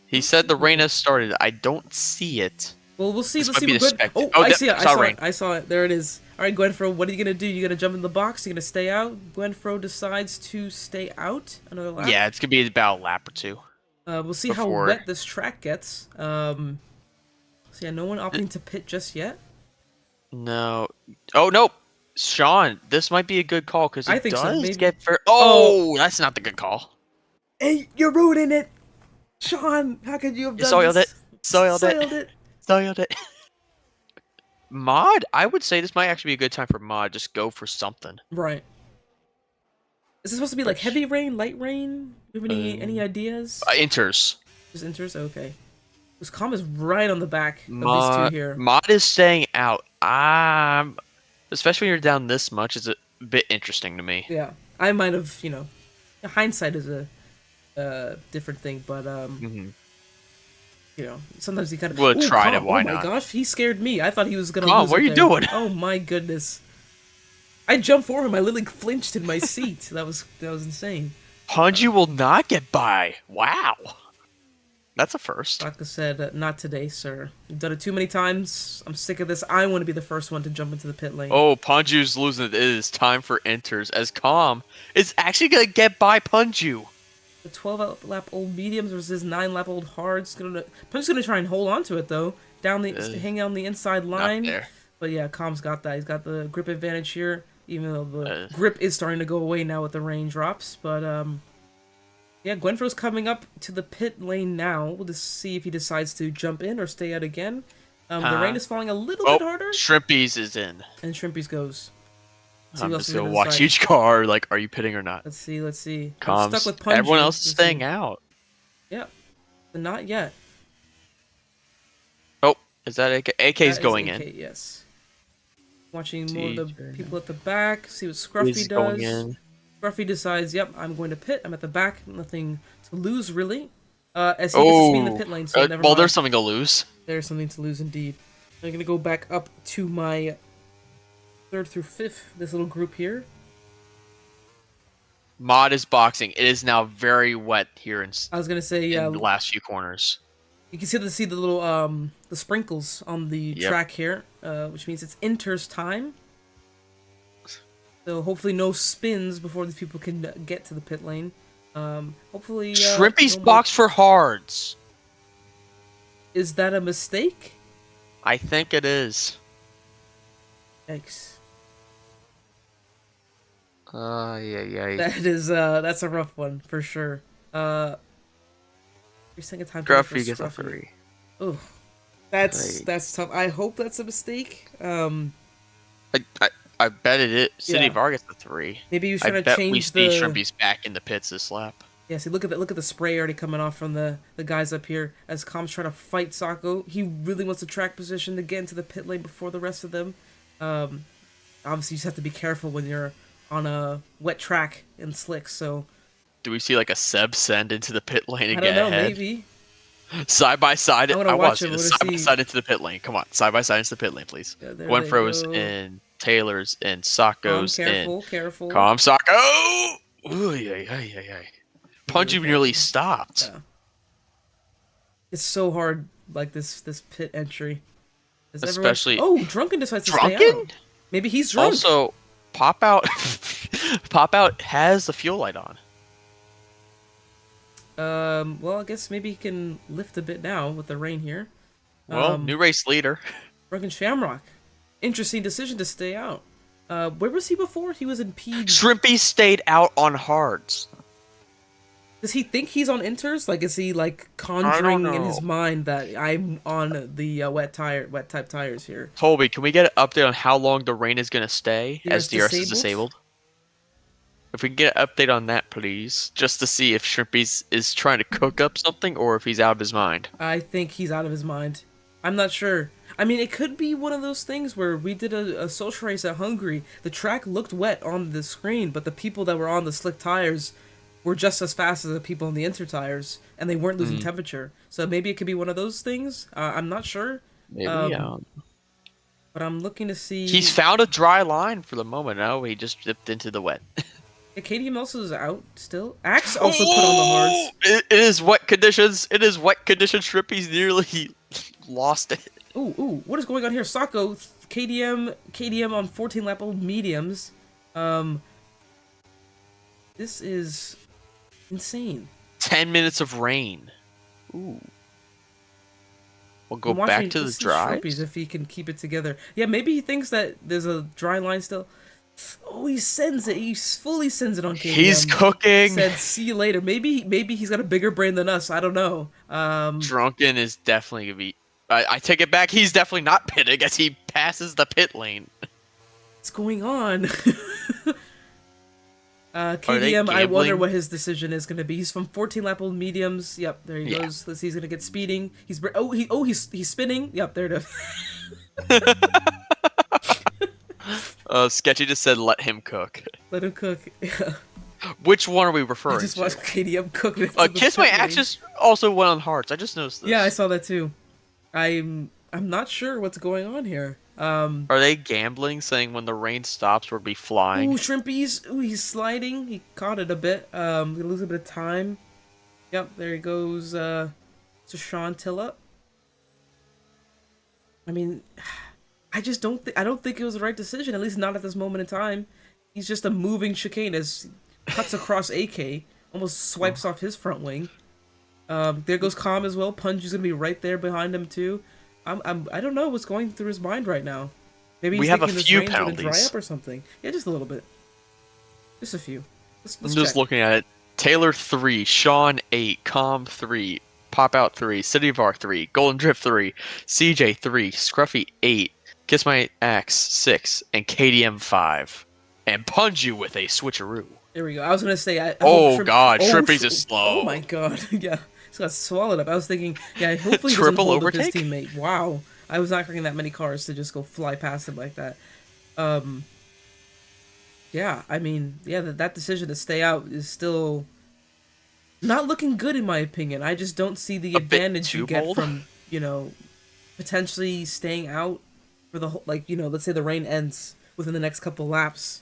[SPEAKER 2] He said the rain has started. I don't see it.
[SPEAKER 1] Well, we'll see.
[SPEAKER 2] Let's
[SPEAKER 1] see. I see it. I saw it. There it is. All right, Gwenfro, what are you gonna do? You gonna jump in the box? You gonna stay out? Gwenfro decides to stay out another lap.
[SPEAKER 2] Yeah, it's gonna be about a lap or two.
[SPEAKER 1] We'll see how wet this track gets. So yeah, no one opting to pit just yet.
[SPEAKER 2] No. Oh no, Sean. This might be a good call because
[SPEAKER 1] I
[SPEAKER 2] it
[SPEAKER 1] think so.
[SPEAKER 2] does
[SPEAKER 1] Maybe.
[SPEAKER 2] get fair. Oh, that's not the good call.
[SPEAKER 1] Hey, you're ruining it, Sean. How could you have
[SPEAKER 2] You
[SPEAKER 1] done
[SPEAKER 2] soiled it.
[SPEAKER 1] this?
[SPEAKER 2] Soiled it.
[SPEAKER 1] Soiled it.
[SPEAKER 2] Soiled it. Mod. I would say this might actually be a good time for mod. Just go for something.
[SPEAKER 1] Right. Is this supposed to be like heavy rain, light rain? Do you have any ideas?
[SPEAKER 2] Enters.
[SPEAKER 1] Just enters? Okay. This calm is right on the back of these two
[SPEAKER 2] Mod.
[SPEAKER 1] here.
[SPEAKER 2] Mod is staying out. Especially when you're down this much, is a bit interesting to me.
[SPEAKER 1] Yeah. I might have, hindsight is a different thing, but sometimes you gotta.
[SPEAKER 2] We'll try it. Why
[SPEAKER 1] oh my
[SPEAKER 2] not?
[SPEAKER 1] gosh, he scared me. I thought he was gonna.
[SPEAKER 2] Calm,
[SPEAKER 1] lose
[SPEAKER 2] what are
[SPEAKER 1] it
[SPEAKER 2] you
[SPEAKER 1] there.
[SPEAKER 2] doing?
[SPEAKER 1] Oh my goodness! I jumped for him. I literally flinched in my seat. That was insane.
[SPEAKER 2] Punju will not get by. Wow. That's a first.
[SPEAKER 1] Saka said, "Not today, sir. You've done it too many times. I'm sick of this. I want to be the first one to jump into the pit lane."
[SPEAKER 2] Oh, Punju's losing. It is time for enters as Calm is actually gonna get by Punju.
[SPEAKER 1] The 12-lap old mediums versus 9-lap old hards. Punju's gonna try and hold on to it though. Hang on the inside line.
[SPEAKER 2] Not there.
[SPEAKER 1] But yeah, Calm's got that. He's got the grip advantage here, even though the grip is starting to go away now with the rain drops. But yeah, Gwenfro's coming up to the pit lane now. We'll just see if he decides to jump in or stay out again. The rain is falling a little bit harder.
[SPEAKER 2] Shrimpies is in.
[SPEAKER 1] And Shrimpies goes.
[SPEAKER 2] I'm just gonna watch each car. Like, are you pitting or not?
[SPEAKER 1] Let's see.
[SPEAKER 2] I'm stuck with Punju. Everyone else is staying out.
[SPEAKER 1] Yep, but not yet.
[SPEAKER 2] Oh, is that AK? AK's going
[SPEAKER 1] AK,
[SPEAKER 2] in.
[SPEAKER 1] Yes. Watching more of the people at the back. See what Scruffy does. Scruffy decides, yep, I'm going to pit. I'm at the back. Nothing to lose, really. As he gets to speed in the pit lane, so never mind.
[SPEAKER 2] There's something to lose.
[SPEAKER 1] There's something to lose, indeed. I'm going to go back up to my 3rd through 5th, this little group here.
[SPEAKER 2] Mod is boxing. It is now very wet here in
[SPEAKER 1] I was going to say, yeah.
[SPEAKER 2] In the last few corners.
[SPEAKER 1] You can see the little, the sprinkles on the track here, which means it's enters time. So hopefully no spins before these people can get to the pit lane. Hopefully...
[SPEAKER 2] Shrimpy's box for hards.
[SPEAKER 1] Is that a mistake?
[SPEAKER 2] I think it is.
[SPEAKER 1] Yikes.
[SPEAKER 2] Yeah.
[SPEAKER 1] That is, that's a rough one, for sure. Your second time...
[SPEAKER 2] Scruffy gets a 3.
[SPEAKER 1] Ooh. That's tough. I hope that's a mistake.
[SPEAKER 2] I bet it is. City Bar gets the 3.
[SPEAKER 1] Maybe you should have changed
[SPEAKER 2] we see Shrimpy's back in the pits this lap.
[SPEAKER 1] Yeah, see, look at the spray already coming off from the guys up here as Calm's trying to fight Sako. He really wants the track position to get into the pit lane before the rest of them. Obviously, you just have to be careful when you're on a wet track and slick. So,
[SPEAKER 2] do we see like a Seb send into the pit lane and
[SPEAKER 1] I don't
[SPEAKER 2] get
[SPEAKER 1] know,
[SPEAKER 2] ahead?
[SPEAKER 1] Maybe.
[SPEAKER 2] Side by side.
[SPEAKER 1] I watch it.
[SPEAKER 2] Side by side into the pit lane. Come on, side by side into the pit lane, please. Yeah, Gwenfro's in, Taylor's in, Sako's in.
[SPEAKER 1] Careful.
[SPEAKER 2] Calm, Sako. Ooh, yeah. Punju nearly stopped.
[SPEAKER 1] Yeah. It's so hard, like this pit entry.
[SPEAKER 2] Especially.
[SPEAKER 1] Drunken decides to stay out. Maybe he's drunk.
[SPEAKER 2] Also, Pop Out has the fuel light on.
[SPEAKER 1] Well, I guess maybe he can lift a bit now with the rain here.
[SPEAKER 2] Well, new race leader.
[SPEAKER 1] Drunken Shamrock. Interesting decision to stay out. Where was he before? He was in P.
[SPEAKER 2] Shrimpy stayed out on hards.
[SPEAKER 1] Does he think he's on inters? Like, is he like conjuring in his mind that I'm on the wet type tires here?
[SPEAKER 2] Toby, can we get an update on how long the rain is gonna stay as DRS is disabled? If we can get an update on that, please, just to see if Shrimpy is trying to cook up something or if he's out of his mind.
[SPEAKER 1] I think he's out of his mind. I'm not sure. I mean, it could be one of those things where we did a social race at Hungary. The track looked wet on the screen, but the people that were on the slick tires were just as fast as the people in the inter tires, and they weren't losing temperature. So maybe it could be one of those things. I'm not sure.
[SPEAKER 2] Maybe,
[SPEAKER 1] But I'm looking to see...
[SPEAKER 2] He's found a dry line for the moment. No, he just dipped into the wet.
[SPEAKER 1] Yeah, KDM also is out still. Axe also put on the hards.
[SPEAKER 2] It is wet conditions. It is wet conditions. Shrimpy's nearly lost it.
[SPEAKER 1] Ooh, what is going on here? Sako, KDM on 14-lap old mediums. This is insane.
[SPEAKER 2] 10 minutes of rain. Ooh. We'll go
[SPEAKER 1] I'm
[SPEAKER 2] back
[SPEAKER 1] watching.
[SPEAKER 2] to the
[SPEAKER 1] Let's see Shrimpies
[SPEAKER 2] drives.
[SPEAKER 1] if he can keep it together. Yeah, maybe he thinks that there's a dry line still. Oh, he sends it. He fully sends it on
[SPEAKER 2] He's
[SPEAKER 1] KDM.
[SPEAKER 2] cooking.
[SPEAKER 1] Said, "See you later." Maybe he's got a bigger brain than us. I don't know.
[SPEAKER 2] Drunken is definitely gonna be. I take it back. He's definitely not pitting as he passes the pit lane.
[SPEAKER 1] What's going on?
[SPEAKER 2] Are they
[SPEAKER 1] KDM, I wonder
[SPEAKER 2] gambling?
[SPEAKER 1] what his decision is going to be. He's from 14 lap old mediums. Yep, there he goes. Let's see, he's going to get speeding. He's spinning. Yep, there it is.
[SPEAKER 2] Sketchy just said, "Let him cook."
[SPEAKER 1] Let him cook. Yeah.
[SPEAKER 2] Which one are we
[SPEAKER 1] I
[SPEAKER 2] referring
[SPEAKER 1] just
[SPEAKER 2] to?
[SPEAKER 1] watched KDM cook.
[SPEAKER 2] Kiss My Axe just also went on hearts. I just noticed this.
[SPEAKER 1] Yeah, I saw that too. I'm not sure what's going on here.
[SPEAKER 2] Are they gambling, saying when the rain stops, we'll be flying?
[SPEAKER 1] Ooh, Shrimpies. Ooh, he's sliding. He caught it a bit. Gonna lose a bit of time. Yep, there he goes. To Sean Tilla. I mean, I just don't think it was the right decision. At least not at this moment in time. He's just a moving chicane as he cuts across AK, almost swipes off his front wing. There goes Calm as well. Punch is gonna be right there behind him too. I don't know what's going through his mind right now. Maybe he's thinking this rain's gonna dry up or something. Yeah, just a little bit. Just a few.
[SPEAKER 2] I'm just looking at it. Taylor 3, Sean 8, Calm 3, Pop Out 3, City of R 3, Golden Drift 3, CJ 3, Scruffy 8, Kiss My Axe 6, and KDM 5. And Punch you with a switcheroo.
[SPEAKER 1] There we go. I was gonna say.
[SPEAKER 2] Shrimpies is slow.
[SPEAKER 1] Oh my god. Yeah. He's got swallowed up. I was thinking, yeah, hopefully he doesn't
[SPEAKER 2] Triple
[SPEAKER 1] hold
[SPEAKER 2] overtake?
[SPEAKER 1] up his teammate. Wow. I was not expecting that many cars to just go fly past him like that. Yeah, I mean, yeah, that decision to stay out is still not looking good in my opinion. I just don't see the advantage you get from, potentially staying out for the whole, let's say the rain ends within the next couple laps.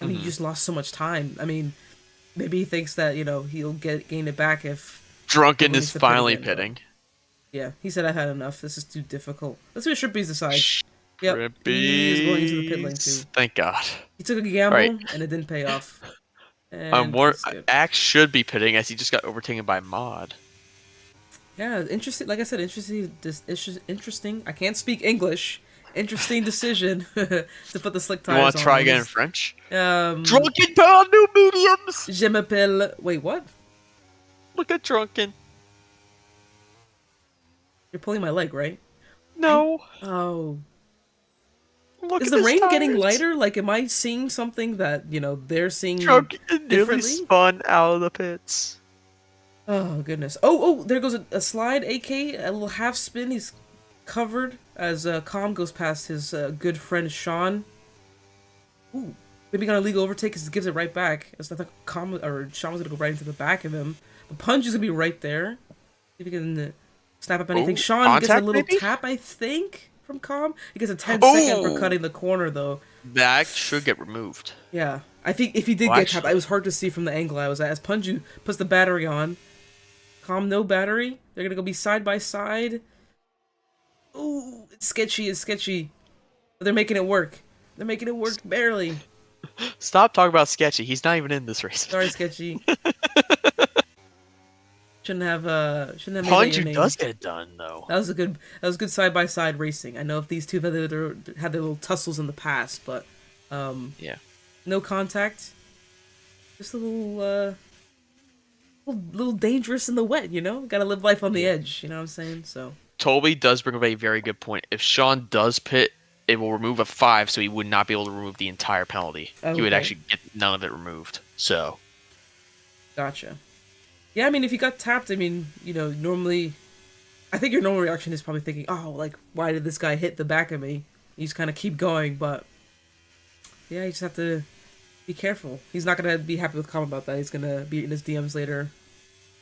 [SPEAKER 1] I mean, you just lost so much time. I mean, maybe he thinks that, he'll gain it back if
[SPEAKER 2] Drunken is finally pitting.
[SPEAKER 1] Yeah, he said I had enough. This is too difficult. Let's see what Shrimpies decides. Yep, he's going into the pit lane too.
[SPEAKER 2] Thank God.
[SPEAKER 1] He took a gamble and it didn't pay off.
[SPEAKER 2] Axe should be pitting as he just got overtaken by Mod.
[SPEAKER 1] Yeah, interesting. Like I said, interesting. I can't speak English. Interesting decision to put the slick tires on.
[SPEAKER 2] You want to try again in French?
[SPEAKER 1] Drunken
[SPEAKER 2] pound new mediums.
[SPEAKER 1] Je m'appelle. Wait, what?
[SPEAKER 2] Look at Drunken.
[SPEAKER 1] You're pulling my leg, right?
[SPEAKER 2] No.
[SPEAKER 1] Oh.
[SPEAKER 2] Look
[SPEAKER 1] Is the rain getting lighter? Like, am I seeing something that, they're seeing
[SPEAKER 2] Drunken nearly
[SPEAKER 1] differently?
[SPEAKER 2] spun out of the pits.
[SPEAKER 1] Oh, goodness. Oh, there goes a slide, AK, a little half spin. He's covered as Calm goes past his good friend Sean. Ooh. Maybe got a legal overtake because he gives it right back. As I thought Sean was going to go right into the back of him. The punch is going to be right there. See if he can snap up anything. Sean gets a little tap, I think, from Calm. He gets a 10-second for cutting the corner, though.
[SPEAKER 2] That should get removed.
[SPEAKER 1] Yeah. I think if he did get tapped, it was hard to see from the angle I was at. As Punju puts the battery on. Calm, no battery. They're going to go be side by side. Ooh, it's sketchy. But they're making it work. They're making it work barely.
[SPEAKER 2] Stop talking about Sketchy. He's not even in this race.
[SPEAKER 1] Sorry, Sketchy. Shouldn't have made
[SPEAKER 2] Punju does get it done though.
[SPEAKER 1] That was good side by side racing. I know if these two had their little tussles in the past, but
[SPEAKER 2] yeah,
[SPEAKER 1] no contact. Just a little dangerous in the wet, Gotta live life on the edge, you know what I'm saying? So
[SPEAKER 2] Toby does bring up a very good point. If Sean does pit, it will remove a 5, so he would not be able to remove the entire penalty. Okay. He would actually get none of it removed. So,
[SPEAKER 1] gotcha. Yeah, I mean, if you got tapped, I mean, normally, I think your normal reaction is probably thinking, oh, like, why did this guy hit the back of me? You just kind of keep going, but yeah, you just have to be careful. He's not gonna be happy with Calm about that. He's gonna be in his DMs later,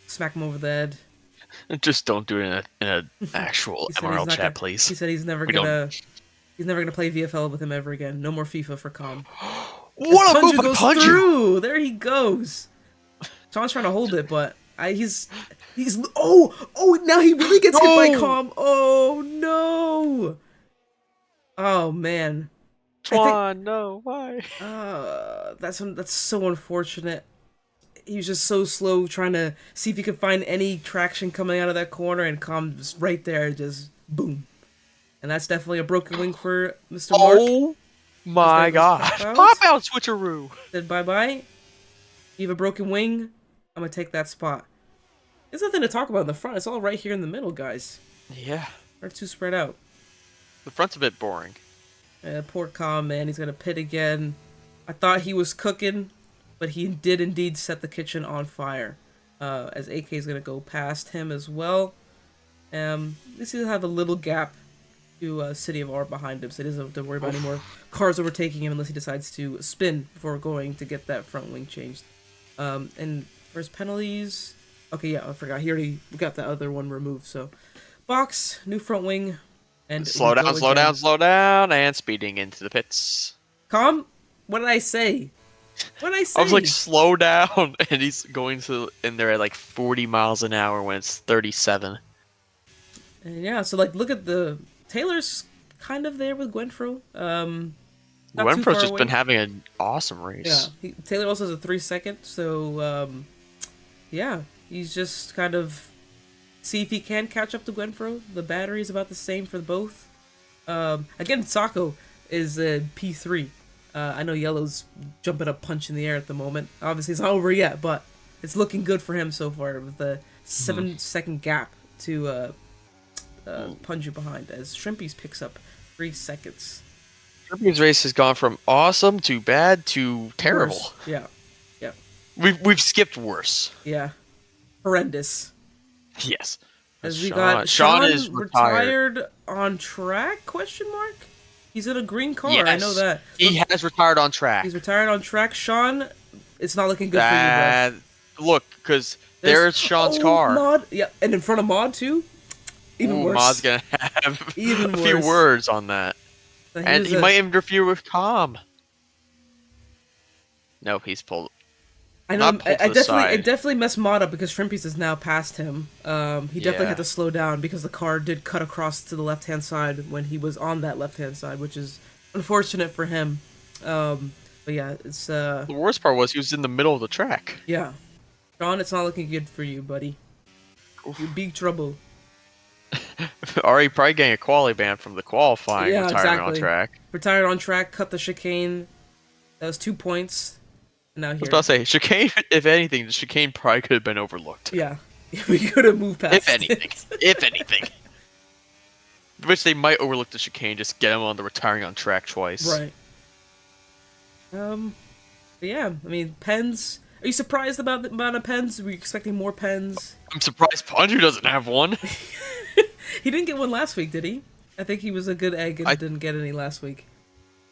[SPEAKER 1] smack him over the head.
[SPEAKER 2] Just don't do it in an actual MRL chat, please.
[SPEAKER 1] He said he's never gonna play VFL with him ever again. No more FIFA for Calm.
[SPEAKER 2] What a move
[SPEAKER 1] goes through. There he goes. Sean's trying to hold it, but he's now he really gets hit by Calm. Oh no. Oh man.
[SPEAKER 2] Twan, no, why?
[SPEAKER 1] That's so unfortunate. He was just so slow trying to see if he could find any traction coming out of that corner, and Calm was right there, just boom. And that's definitely a broken wing for Mr. Mark.
[SPEAKER 2] Oh my god. Pop out switcheroo.
[SPEAKER 1] Said bye-bye. You have a broken wing. I'm going to take that spot. There's nothing to talk about in the front. It's all right here in the middle, guys.
[SPEAKER 2] Yeah.
[SPEAKER 1] They're too spread out.
[SPEAKER 2] The front's a bit boring.
[SPEAKER 1] Poor Calm, man. He's going to pit again. I thought he was cooking, but he did indeed set the kitchen on fire. As AK is going to go past him as well. At least he'll have a little gap to City of R behind him, so he doesn't have to worry about any more cars overtaking him unless he decides to spin before going to get that front wing changed. And for his penalties... Okay, yeah, I forgot. We got the other one removed, so... Box, new front wing, and...
[SPEAKER 2] Slow down, and speeding into the pits.
[SPEAKER 1] Calm? What did I say? What did I say?
[SPEAKER 2] I was like, slow down, and he's going in there at like 40 miles an hour when it's 37.
[SPEAKER 1] And yeah, so like, look at the... Taylor's kind of there with Gwenfro.
[SPEAKER 2] Gwenfro's just been having an awesome race.
[SPEAKER 1] Yeah, Taylor also has a 3-second, so yeah, he's just kind of see if he can catch up to Gwenfro. The battery is about the same for both. Again, Sako is a P3. I know Yellow's jumping up, punch in the air at the moment. Obviously, it's not over yet, but it's looking good for him so far with the 7-second gap to Punju behind as Shrimpies picks up 3 seconds.
[SPEAKER 2] Shrimpies' race has gone from awesome to bad to terrible.
[SPEAKER 1] Worse. Yeah.
[SPEAKER 2] We've skipped worse.
[SPEAKER 1] Yeah. Horrendous.
[SPEAKER 2] Yes.
[SPEAKER 1] As we got Sean is retired on track? Question mark. He's in a green car. Yes. I know that.
[SPEAKER 2] He has retired on track.
[SPEAKER 1] He's retired on track. Sean, it's not looking good for you,
[SPEAKER 2] bro. Look, because there's Sean's car.
[SPEAKER 1] Mod. Yeah, and in front of Mod too. Even worse.
[SPEAKER 2] Mod's gonna have a few words on that. And he might interfere with Calm. No, he's pulled.
[SPEAKER 1] I know. It definitely messed Mod up because Shrimpies is now past him. He definitely had to slow down because the car did cut across to the left-hand side when he was on that left-hand side, which is unfortunate for him. But yeah, it's the
[SPEAKER 2] worst part was he was in the middle of the track.
[SPEAKER 1] Yeah, Sean, it's not looking good for you, buddy. Oof. You're big trouble.
[SPEAKER 2] Already probably getting a quality ban from the qualifying.
[SPEAKER 1] Yeah,
[SPEAKER 2] retired on track.
[SPEAKER 1] Retired on track. Cut the chicane. That was 2 points. Now here.
[SPEAKER 2] I was about to say, chicane, if anything, the chicane probably could have been overlooked.
[SPEAKER 1] Yeah. We could have moved past
[SPEAKER 2] If anything. If anything. Which they might overlook the chicane, just get him on the retiring on track twice.
[SPEAKER 1] Right. But yeah, I mean, pens. Are you surprised about the amount of pens? Were you expecting more pens?
[SPEAKER 2] I'm surprised Punju doesn't have one.
[SPEAKER 1] He didn't get one last week, did he? I think he was a good egg and didn't get any last week.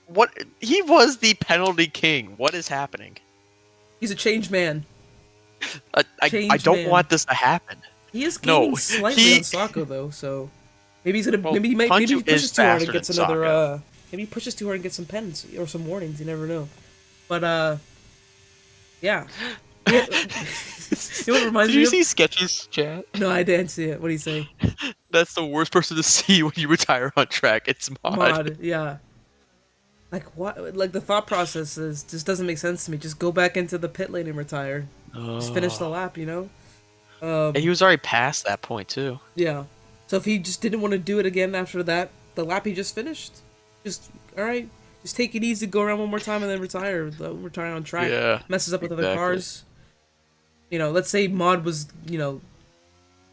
[SPEAKER 2] What? He was the penalty king. What is happening?
[SPEAKER 1] He's a changed man.
[SPEAKER 2] I don't want this to happen.
[SPEAKER 1] He is gaining slightly on Sako though, so maybe he's gonna maybe he pushes too hard and gets another maybe he pushes too hard and gets some pens or some warnings. You never know. But yeah. You know what reminds
[SPEAKER 2] Did you see Sketchy's chat?
[SPEAKER 1] No, I didn't see it. What do you say?
[SPEAKER 2] That's the worst person to see when you retire on track. It's Mod.
[SPEAKER 1] Yeah. Like what? Like the thought process just doesn't make sense to me. Just go back into the pit lane and retire. Just finish the lap, you know.
[SPEAKER 2] And he was already past that point too.
[SPEAKER 1] Yeah. So if he just didn't want to do it again after that, the lap he just finished, just all right. Just take it easy, go around one more time, and then retire. Retire on track.
[SPEAKER 2] Yeah.
[SPEAKER 1] Messes up with other cars. You know, let's say Mod was,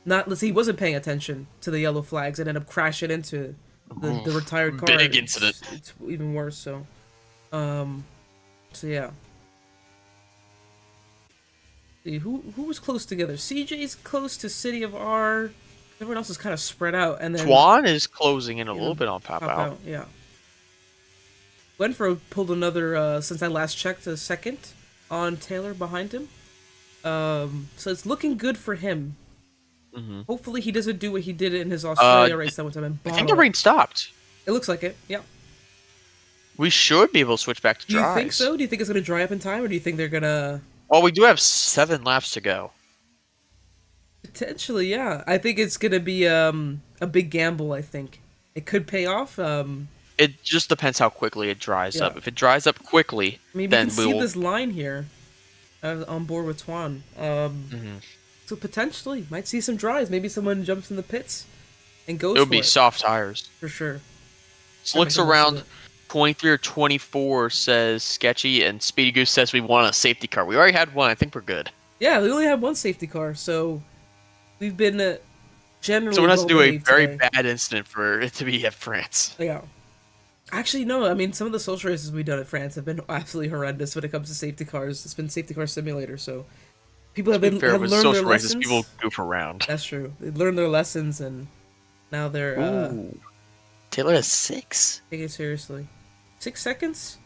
[SPEAKER 1] let's say he wasn't paying attention to the yellow flags and ended up crashing into the retired car.
[SPEAKER 2] Big incident.
[SPEAKER 1] It's even worse. So yeah. See, who was close together? CJ's close to City of R. Everyone else is kind of spread out, and then
[SPEAKER 2] Twan is closing in a little bit on Pop Out.
[SPEAKER 1] Yeah. Gwenfro pulled another, since I last checked, a second on Taylor behind him. So it's looking good for him. Mm-hmm. Hopefully he doesn't do what he did in his Australia race that one time. And
[SPEAKER 2] I think the rain stopped.
[SPEAKER 1] It looks like it, yeah.
[SPEAKER 2] We should be able to switch back to dries.
[SPEAKER 1] Do you think so? Do you think it's going to dry up in time, or do you think they're going to...
[SPEAKER 2] Well, we do have 7 laps to go.
[SPEAKER 1] Potentially, yeah. I think it's going to be a big gamble, I think. It could pay off.
[SPEAKER 2] It just depends how quickly it dries up. If it dries up quickly,
[SPEAKER 1] then we can see this line here on board with Twan. So potentially, might see some dries. Maybe someone jumps in the pits and
[SPEAKER 2] It
[SPEAKER 1] goes
[SPEAKER 2] would
[SPEAKER 1] for
[SPEAKER 2] be
[SPEAKER 1] it
[SPEAKER 2] soft tires.
[SPEAKER 1] for sure. I make
[SPEAKER 2] Slicks
[SPEAKER 1] the most of
[SPEAKER 2] around
[SPEAKER 1] it.
[SPEAKER 2] 23 or 24 says sketchy, and Speedy Goose says we want a safety car. We already had one. I think we're good.
[SPEAKER 1] Yeah, we only had one safety car, so we've been generally
[SPEAKER 2] Someone has to
[SPEAKER 1] well
[SPEAKER 2] do a
[SPEAKER 1] behaved
[SPEAKER 2] very
[SPEAKER 1] today.
[SPEAKER 2] bad incident for it to be at France.
[SPEAKER 1] Yeah. Actually, no. I mean, some of the social races we've done at France have been absolutely horrendous when it comes to safety cars. It's been safety car simulator, so people
[SPEAKER 2] To be fair,
[SPEAKER 1] have
[SPEAKER 2] with
[SPEAKER 1] learned their
[SPEAKER 2] social races, people
[SPEAKER 1] lessons.
[SPEAKER 2] goof around.
[SPEAKER 1] That's true. They learned their lessons, and now they're
[SPEAKER 2] Ooh, Taylor has 6.
[SPEAKER 1] taking it seriously. 6 seconds.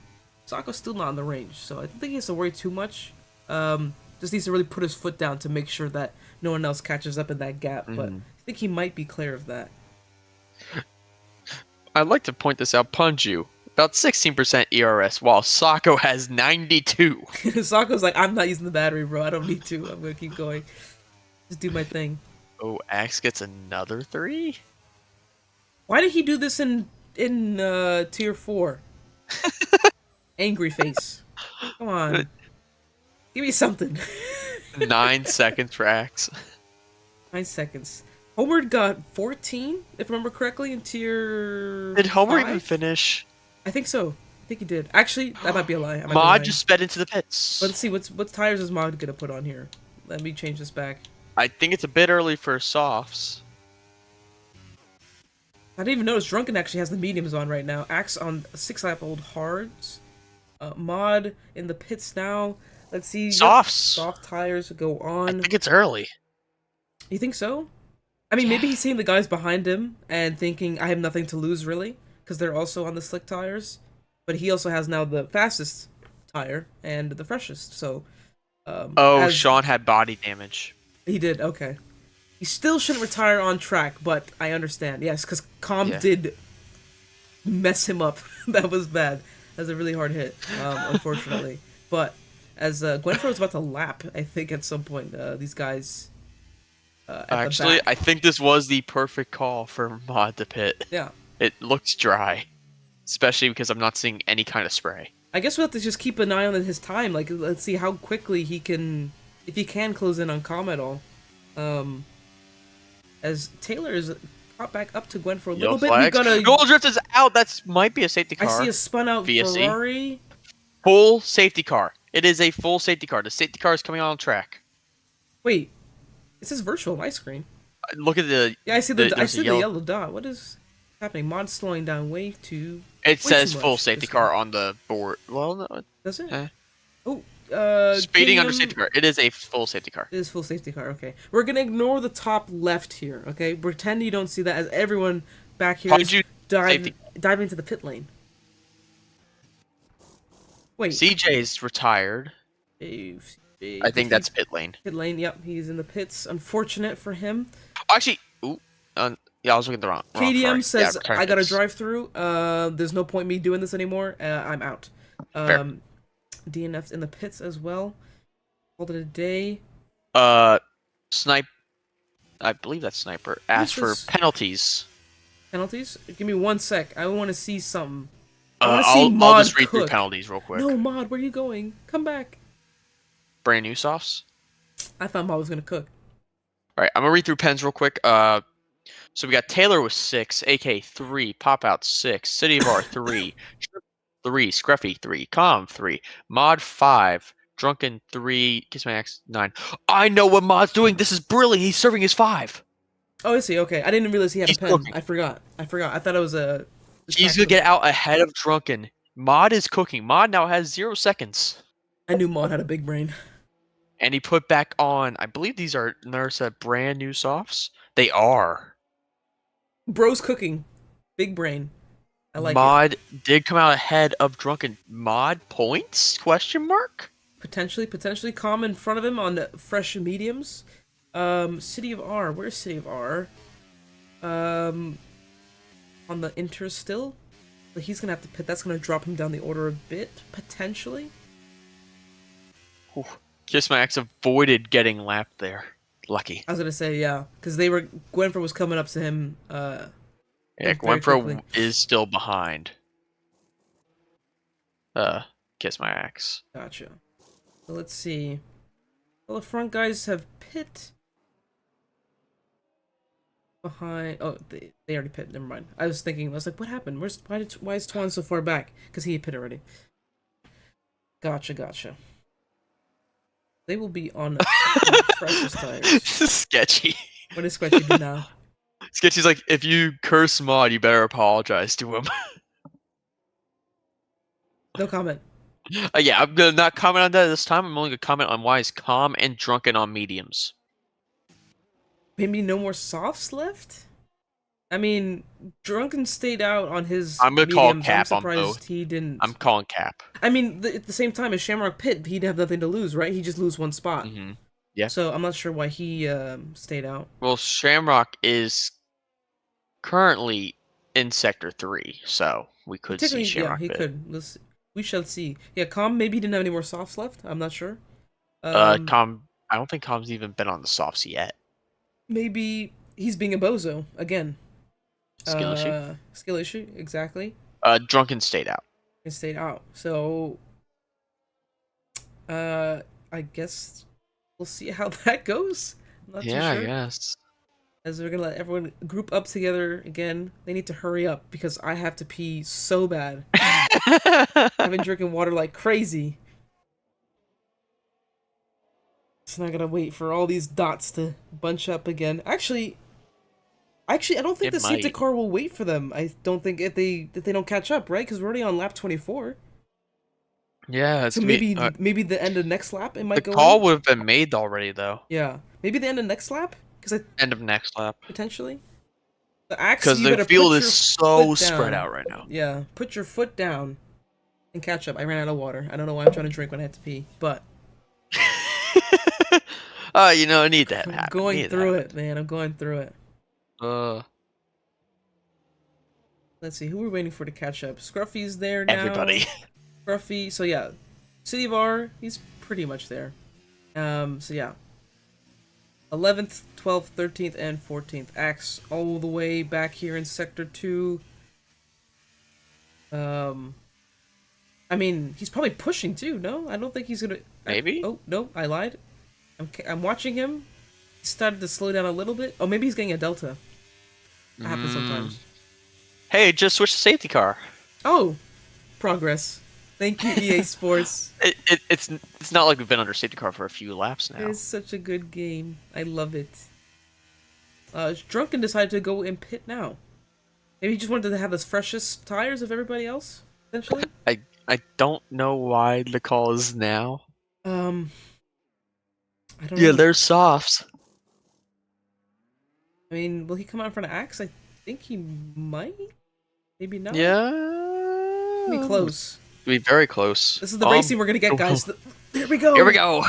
[SPEAKER 1] Sokko's still not in the range, so I don't think he has to worry too much. Just needs to really put his foot down to make sure that no one else catches up in that gap. But I think he might be clear of that.
[SPEAKER 2] I'd like to point this out. Punju, about 16% ERS, while Sokko has 92.
[SPEAKER 1] Sokko's like, I'm not using the battery, bro. I don't need to. I'm gonna keep going. Just do my thing.
[SPEAKER 2] Oh, Axe gets another 3?
[SPEAKER 1] Why did he do this in tier 4? Angry face. Come on. Give me something.
[SPEAKER 2] 9 seconds for Axe.
[SPEAKER 1] 9 seconds. Homer got 14, if I remember correctly, in tier
[SPEAKER 2] Did Homer
[SPEAKER 1] 5?
[SPEAKER 2] even finish?
[SPEAKER 1] I think so. I think he did. Actually, that might be a lie. I might be
[SPEAKER 2] Mod
[SPEAKER 1] lying.
[SPEAKER 2] just sped into the pits.
[SPEAKER 1] Let's see, what tires is Mod gonna put on here? Let me change this back.
[SPEAKER 2] I think it's a bit early for softs.
[SPEAKER 1] I didn't even notice Drunken actually has the mediums on right now. Axe on 6-lap-old hards. Mod in the pits now. Let's see.
[SPEAKER 2] Softs.
[SPEAKER 1] Soft tires go on.
[SPEAKER 2] I think it's early.
[SPEAKER 1] You think so? I mean, maybe he's seeing the guys behind him and thinking, I have nothing to lose, really, because they're also on the slick tires. But he also has now the fastest tire and the freshest, so...
[SPEAKER 2] Sean had body damage.
[SPEAKER 1] He did, okay. He still shouldn't retire on track, but I understand. Yes, because Calm did mess him up. That was bad. That was a really hard hit, unfortunately. But as Gwenfro was about to lap, I think, at some point, these guys...
[SPEAKER 2] Actually, I think this was the perfect call for Mod to pit.
[SPEAKER 1] Yeah.
[SPEAKER 2] It looks dry. Especially because I'm not seeing any kind of spray.
[SPEAKER 1] I guess we'll have to just keep an eye on his time. Like, let's see how quickly he can... If he can close in on Calm at all. As Taylor is caught back up to Gwen for a little bit. We got a...
[SPEAKER 2] Gold Drift is out! That might be a safety car.
[SPEAKER 1] I see a spun out
[SPEAKER 2] VSC.
[SPEAKER 1] Ferrari.
[SPEAKER 2] Full safety car. It is a full safety car. The safety car is coming on track.
[SPEAKER 1] Wait. It says virtual on my screen.
[SPEAKER 2] Look at the...
[SPEAKER 1] Yeah, I see the yellow dot. What is happening? Mod slowing down way too...
[SPEAKER 2] It says full safety car on the board. Well, no.
[SPEAKER 1] Does it?
[SPEAKER 2] Oh,
[SPEAKER 1] Oh,
[SPEAKER 2] speeding under safety car. It is a full safety car.
[SPEAKER 1] It is full safety car, okay. We're gonna ignore the top left here, okay? Pretend you don't see that as everyone back here is diving into the pit lane. Wait.
[SPEAKER 2] CJ's retired. I think that's pit lane.
[SPEAKER 1] Pit lane, yep. He's in the pits. Unfortunate for him.
[SPEAKER 2] Actually, yeah, I was looking at the wrong.
[SPEAKER 1] KDM says, I gotta drive through. There's no point me doing this anymore. I'm out. DNF's in the pits as well. Called it a day.
[SPEAKER 2] Snipe. I believe that's Sniper. Asked for penalties.
[SPEAKER 1] Penalties? Give me 1 sec. I want to see something.
[SPEAKER 2] I'll just read through penalties real quick.
[SPEAKER 1] No, Mod, where are you going? Come back.
[SPEAKER 2] Brand new softs.
[SPEAKER 1] I thought Mod was gonna cook.
[SPEAKER 2] All right, I'm gonna read through pens real quick. So we got Taylor with 6, AK 3, Pop Out 6, City of R 3, 3, Scruffy 3, Calm 3, Mod 5, Drunken 3, Kiss My Axe 9. I know what Mod's doing. This is brilliant. He's serving his 5.
[SPEAKER 1] Oh, is he? Okay, I didn't realize he had a pen. Cooking. I forgot. I thought it was a.
[SPEAKER 2] He's gonna get out ahead of Drunken. Mod is cooking. Mod now has 0 seconds.
[SPEAKER 1] I knew Mod had a big brain.
[SPEAKER 2] And he put back on. I believe these are brand new softs. They are.
[SPEAKER 1] Bro's cooking. Big brain. I like
[SPEAKER 2] Mod did come out ahead of Drunken. Mod points? Question mark?
[SPEAKER 1] Potentially. Calm in front of him on the fresh mediums. City of R. Where's City of R? On the Inter still? But he's gonna have to pit. That's gonna drop him down the order a bit, potentially.
[SPEAKER 2] Ooh. Kiss My Axe avoided getting lapped there. Lucky.
[SPEAKER 1] I was gonna say, yeah. Because Gwenfro was coming up to him,
[SPEAKER 2] yeah, Gwenfro is still behind. Kiss My Axe.
[SPEAKER 1] Gotcha. So let's see. Well, the front guys have pit. behind. Oh, they already pit. Never mind. I was thinking. I was like, what happened? Why is Twan so far back? Because he pit already. Gotcha, gotcha. They will be on freshest tires.
[SPEAKER 2] Sketchy.
[SPEAKER 1] What does Sketchy do now?
[SPEAKER 2] Sketchy's like, if you curse Mod, you better apologize to him.
[SPEAKER 1] No comment.
[SPEAKER 2] Yeah, I'm gonna not comment on that this time. I'm only gonna comment on why he's calm and drunken on mediums.
[SPEAKER 1] Maybe no more softs left? I mean, Drunken stayed out on his
[SPEAKER 2] I'm gonna
[SPEAKER 1] mediums.
[SPEAKER 2] call cap
[SPEAKER 1] I'm
[SPEAKER 2] on
[SPEAKER 1] surprised
[SPEAKER 2] both.
[SPEAKER 1] he didn't.
[SPEAKER 2] I'm calling cap.
[SPEAKER 1] I mean, at the same time as Shamrock Pit, he'd have nothing to lose, right? He'd just lose one spot.
[SPEAKER 2] Yeah.
[SPEAKER 1] So I'm not sure why he stayed out.
[SPEAKER 2] Well, Shamrock is currently in Sector 3, so we could see Shamrock
[SPEAKER 1] Yeah, he
[SPEAKER 2] Pit.
[SPEAKER 1] could. We shall see. Yeah, Calm maybe didn't have any more softs left. I'm not sure.
[SPEAKER 2] Com. I don't think Com's even been on the softs yet.
[SPEAKER 1] Maybe he's being a bozo again.
[SPEAKER 2] Skill issue.
[SPEAKER 1] Skill issue, exactly.
[SPEAKER 2] Drunken stayed out.
[SPEAKER 1] He stayed out. So, I guess we'll see how that goes. I'm not too sure.
[SPEAKER 2] I guess.
[SPEAKER 1] As we're gonna let everyone group up together again. They need to hurry up because I have to pee so bad. I've been drinking water like crazy. It's not gonna wait for all these dots to bunch up again. Actually, I don't think the safety car will wait for them. I don't think if they don't catch up, right? Because we're already on lap 24.
[SPEAKER 2] Yeah,
[SPEAKER 1] so maybe the end of next lap it might go.
[SPEAKER 2] The call would have been made already, though.
[SPEAKER 1] Yeah, maybe the end of next lap.
[SPEAKER 2] End of next lap
[SPEAKER 1] potentially. The axe.
[SPEAKER 2] Because the field is so spread out right now.
[SPEAKER 1] Yeah, put your foot down and catch up. I ran out of water. I don't know why I'm trying to drink when I had to pee, but.
[SPEAKER 2] You know, I need that.
[SPEAKER 1] I'm going through it, man. I'm going through it. Let's see, who we're waiting for to catch up. Scruffy's there now.
[SPEAKER 2] Everybody.
[SPEAKER 1] Scruffy, so yeah. City of R, he's pretty much there. So yeah. 11th, 12th, 13th, and 14th. Axe all the way back here in Sector 2. I mean, he's probably pushing too, no? I don't think he's gonna...
[SPEAKER 2] Maybe?
[SPEAKER 1] Oh, no, I lied. I'm watching him. He started to slow down a little bit. Oh, maybe he's getting a delta. That happens sometimes.
[SPEAKER 2] Hey, just switch the safety car.
[SPEAKER 1] Oh, progress. Thank you, EA Sports.
[SPEAKER 2] It's not like we've been under safety car for a few laps now.
[SPEAKER 1] It's such a good game. I love it. Drunken decided to go and pit now. Maybe he just wanted to have the freshest tires of everybody else, essentially.
[SPEAKER 2] I don't know why the call is now.
[SPEAKER 1] I don't know.
[SPEAKER 2] Yeah, they're softs.
[SPEAKER 1] I mean, will he come out in front of Axe? I think he might. Maybe not.
[SPEAKER 2] Yeah.
[SPEAKER 1] Be close.
[SPEAKER 2] Be very close.
[SPEAKER 1] This is the racing we're gonna get, guys. There we go.
[SPEAKER 2] Here we go.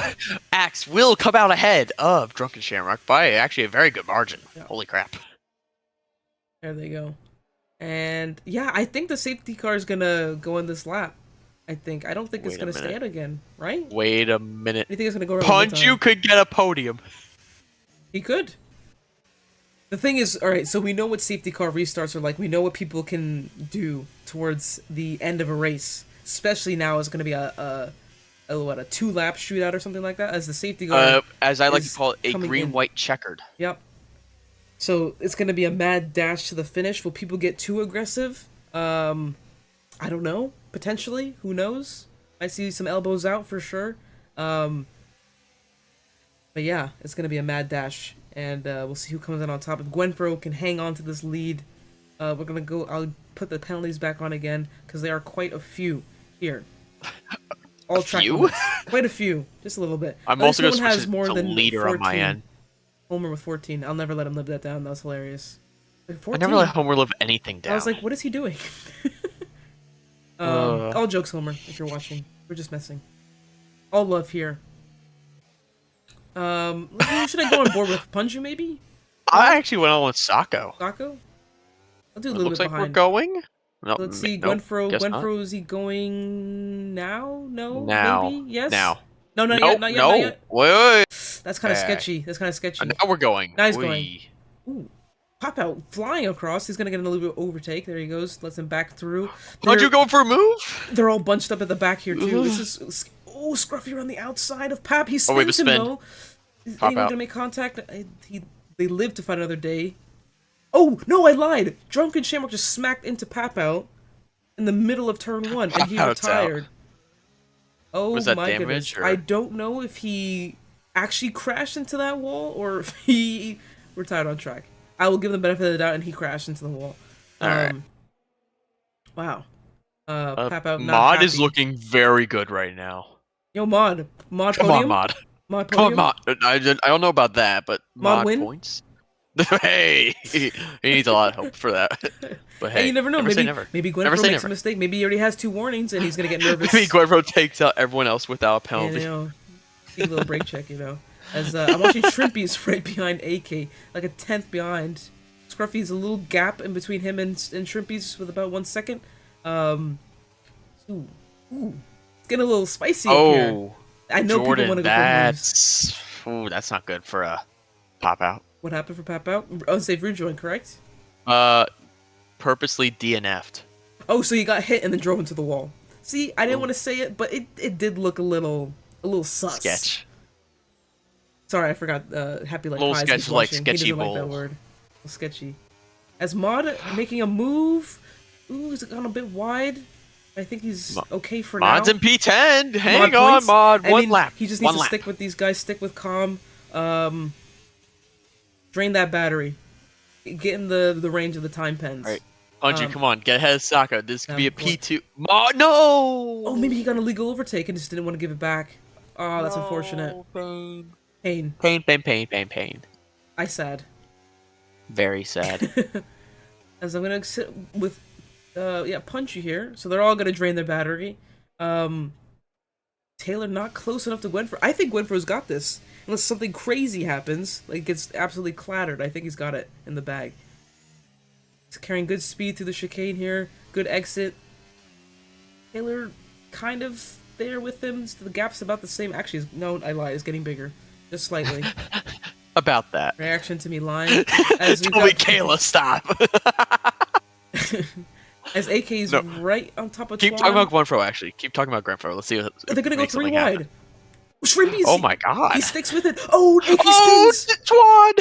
[SPEAKER 2] Axe will come out ahead of Drunken Shamrock by actually a very good margin. Yeah. Holy crap.
[SPEAKER 1] There they go. And yeah, I think the safety car is gonna go in this lap. I don't think it's gonna stay out again, right?
[SPEAKER 2] Wait a minute.
[SPEAKER 1] You think it's gonna go around?
[SPEAKER 2] Punju could get a podium.
[SPEAKER 1] He could. The thing is, alright, so we know what safety car restarts are like. We know what people can do towards the end of a race. Especially now it's gonna be a 2-lap shootout or something like that, as the safety car
[SPEAKER 2] as I like to call it, a green-white checkered.
[SPEAKER 1] Yep. So it's gonna be a mad dash to the finish. Will people get too aggressive? I don't know. Potentially. Who knows? I see some elbows out for sure. But yeah, it's gonna be a mad dash. And we'll see who comes in on top. If Gwenfro can hang on to this lead, we're gonna go. I'll put the penalties back on again because there are quite a few here. All track limits. Quite a few, just a little bit.
[SPEAKER 2] I'm also gonna switch to leader 14. On my end.
[SPEAKER 1] Homer with 14. I'll never let him live that down. That was hilarious.
[SPEAKER 2] Like, I never let Homer live anything down.
[SPEAKER 1] I was like, what is he doing? All jokes, Homer. If you're watching, we're just messing. All love here. Should I go on board with Punju, maybe?
[SPEAKER 2] I actually went on with Sako.
[SPEAKER 1] Sako? I'll do a little bit
[SPEAKER 2] like
[SPEAKER 1] behind.
[SPEAKER 2] We're going?
[SPEAKER 1] No, let's see, Gwenfro. Gwenfro, is he going now? No?
[SPEAKER 2] Now.
[SPEAKER 1] Maybe? Yes?
[SPEAKER 2] Now.
[SPEAKER 1] No, not yet, not yet.
[SPEAKER 2] Wait.
[SPEAKER 1] That's kind of sketchy. That's kind of sketchy.
[SPEAKER 2] Now we're going.
[SPEAKER 1] Now he's going. Ooh. Pop out, flying across. He's going to get a little bit overtake. There he goes. Lets him back through.
[SPEAKER 2] Aren't you going for a move?
[SPEAKER 1] They're all bunched up at the back here, too. This is... Oh, Scruffy around the outside of Pap. He spins him, though. Is anyone going to make contact? They live to fight another day. Oh, no, I lied! Drunken Shamrock just smacked into Papout in the middle of turn 1, and he
[SPEAKER 2] Papout's out.
[SPEAKER 1] retired. Oh
[SPEAKER 2] Was that
[SPEAKER 1] my
[SPEAKER 2] damage,
[SPEAKER 1] goodness.
[SPEAKER 2] or?
[SPEAKER 1] I don't know if he actually crashed into that wall, or if he retired on track. I will give him the benefit of the doubt, and he crashed into the wall.
[SPEAKER 2] Alright.
[SPEAKER 1] Wow. Papout not
[SPEAKER 2] Mod
[SPEAKER 1] happy.
[SPEAKER 2] is looking very good right now.
[SPEAKER 1] Yo, Mod. Mod
[SPEAKER 2] Come
[SPEAKER 1] podium?
[SPEAKER 2] on, Mod.
[SPEAKER 1] Mod
[SPEAKER 2] Come
[SPEAKER 1] podium?
[SPEAKER 2] on, Mod. I don't know about that, but
[SPEAKER 1] Mod
[SPEAKER 2] Mod
[SPEAKER 1] win?
[SPEAKER 2] points? Hey! He needs a lot of help for that. But hey,
[SPEAKER 1] you never know.
[SPEAKER 2] say
[SPEAKER 1] Maybe
[SPEAKER 2] never.
[SPEAKER 1] maybe
[SPEAKER 2] Never
[SPEAKER 1] Gwenfro
[SPEAKER 2] say
[SPEAKER 1] makes
[SPEAKER 2] never.
[SPEAKER 1] a mistake. Maybe he already has 2 warnings and he's gonna get nervous.
[SPEAKER 2] Maybe Gwenfro takes out everyone else without a penalty.
[SPEAKER 1] You know, take a little break check, you know. As I'm watching Shrimpy's right behind AK, like a 10th behind. Scruffy's a little gap in between him and Shrimpy's with about 1 second. Ooh, it's getting a little spicy up here. I know
[SPEAKER 2] Jordan,
[SPEAKER 1] people want to go for moves.
[SPEAKER 2] that's not good for a pop out.
[SPEAKER 1] What happened for Pap Out? Unsafe rejoin, correct?
[SPEAKER 2] Purposely DNF'd.
[SPEAKER 1] Oh, so you got hit and then drove into the wall. See, I didn't want to say it, but it did look a little sus.
[SPEAKER 2] Sketch.
[SPEAKER 1] Sorry, I forgot. Happy like
[SPEAKER 2] Little
[SPEAKER 1] Pies.
[SPEAKER 2] sketch,
[SPEAKER 1] He's
[SPEAKER 2] like
[SPEAKER 1] watching.
[SPEAKER 2] sketchy
[SPEAKER 1] He doesn't like that
[SPEAKER 2] bowl.
[SPEAKER 1] word. A little sketchy. As Mod making a move. Ooh, he's gone a bit wide. I think he's okay for
[SPEAKER 2] Mod's
[SPEAKER 1] now.
[SPEAKER 2] in P10. Hang
[SPEAKER 1] Mod
[SPEAKER 2] on,
[SPEAKER 1] points.
[SPEAKER 2] Mod.
[SPEAKER 1] I
[SPEAKER 2] One
[SPEAKER 1] mean,
[SPEAKER 2] lap.
[SPEAKER 1] He just needs to stick with these guys. Stick with calm. Drain that battery. Get in the range of the time pens.
[SPEAKER 2] All right. Punju, come on. Get ahead of Saka. This could be a
[SPEAKER 1] point.
[SPEAKER 2] P2. Mod, no!
[SPEAKER 1] Oh, maybe he got an illegal overtake and just didn't want to give it back. Oh, that's unfortunate.
[SPEAKER 2] Pain. Pain.
[SPEAKER 1] I sad.
[SPEAKER 2] Very sad.
[SPEAKER 1] As I'm gonna sit with, Punchy here. So they're all gonna drain their battery. Taylor not close enough to Gwenfro. I think Gwenfro's got this. Unless something crazy happens, like gets absolutely clattered. I think he's got it in the bag. He's carrying good speed through the chicane here. Good exit. Taylor kind of there with him. The gap's about the same. Actually, no, I lied. It's getting bigger. Just slightly.
[SPEAKER 2] About that.
[SPEAKER 1] Reaction to me lying. As we
[SPEAKER 2] Tell me, Kayla, stop.
[SPEAKER 1] As AK's right on top of
[SPEAKER 2] Keep
[SPEAKER 1] Twan.
[SPEAKER 2] talking about Gwenfro, actually. Keep talking about Gwenfro. Let's see what
[SPEAKER 1] They're gonna go 3 wide.
[SPEAKER 2] Happen.
[SPEAKER 1] Shrimpy's,
[SPEAKER 2] oh my god.
[SPEAKER 1] He sticks with it. Oh, AK spins.
[SPEAKER 2] Twan!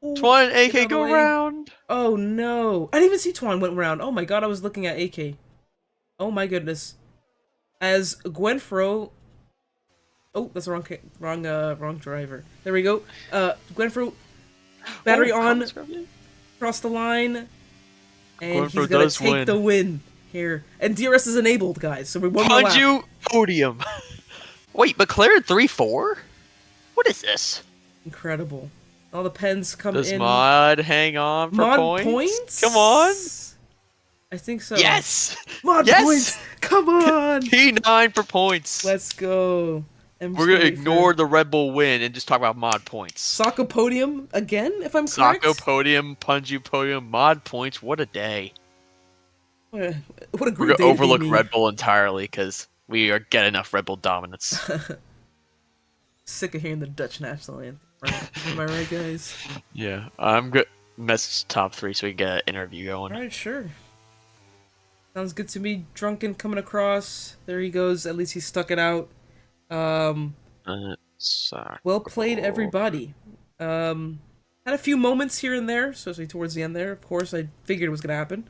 [SPEAKER 1] Ooh,
[SPEAKER 2] Twan and AK go round.
[SPEAKER 1] Oh no. I didn't even see Twan went round. Oh my god, I was looking at AK. Oh my goodness. As Gwenfro... Oh, that's the wrong driver. There we go. Gwenfro, battery on, cross the line, and
[SPEAKER 2] Gwenfro
[SPEAKER 1] he's gonna
[SPEAKER 2] does
[SPEAKER 1] take the win here. And DRS is enabled, guys, so we're one more lap.
[SPEAKER 2] Punju podium. Wait, McLaren 3-4? What is this?
[SPEAKER 1] Incredible. All the pens come
[SPEAKER 2] Does
[SPEAKER 1] in.
[SPEAKER 2] Mod hang on for
[SPEAKER 1] Mod
[SPEAKER 2] points? Come on.
[SPEAKER 1] I think so.
[SPEAKER 2] Yes!
[SPEAKER 1] Mod
[SPEAKER 2] yes!
[SPEAKER 1] points! Come on!
[SPEAKER 2] P9 for points.
[SPEAKER 1] Let's go.
[SPEAKER 2] We're gonna ignore the Red Bull win and just talk about Mod points.
[SPEAKER 1] Soccer podium again, if I'm correct?
[SPEAKER 2] Soccer podium, Punju podium, Mod points. What a day.
[SPEAKER 1] What a great
[SPEAKER 2] We're
[SPEAKER 1] day
[SPEAKER 2] gonna
[SPEAKER 1] to be
[SPEAKER 2] overlook
[SPEAKER 1] me.
[SPEAKER 2] Red Bull entirely because we are getting enough Red Bull dominance.
[SPEAKER 1] Sick of hearing the Dutch national anthem. Right? Am I right, guys?
[SPEAKER 2] Yeah, I'm good. Message top 3 so we can get an interview going.
[SPEAKER 1] Alright, sure. Sounds good to me. Drunken coming across. There he goes. At least he stuck it out. Well played, everybody. Had a few moments here and there, especially towards the end there. Of course, I figured it was gonna happen.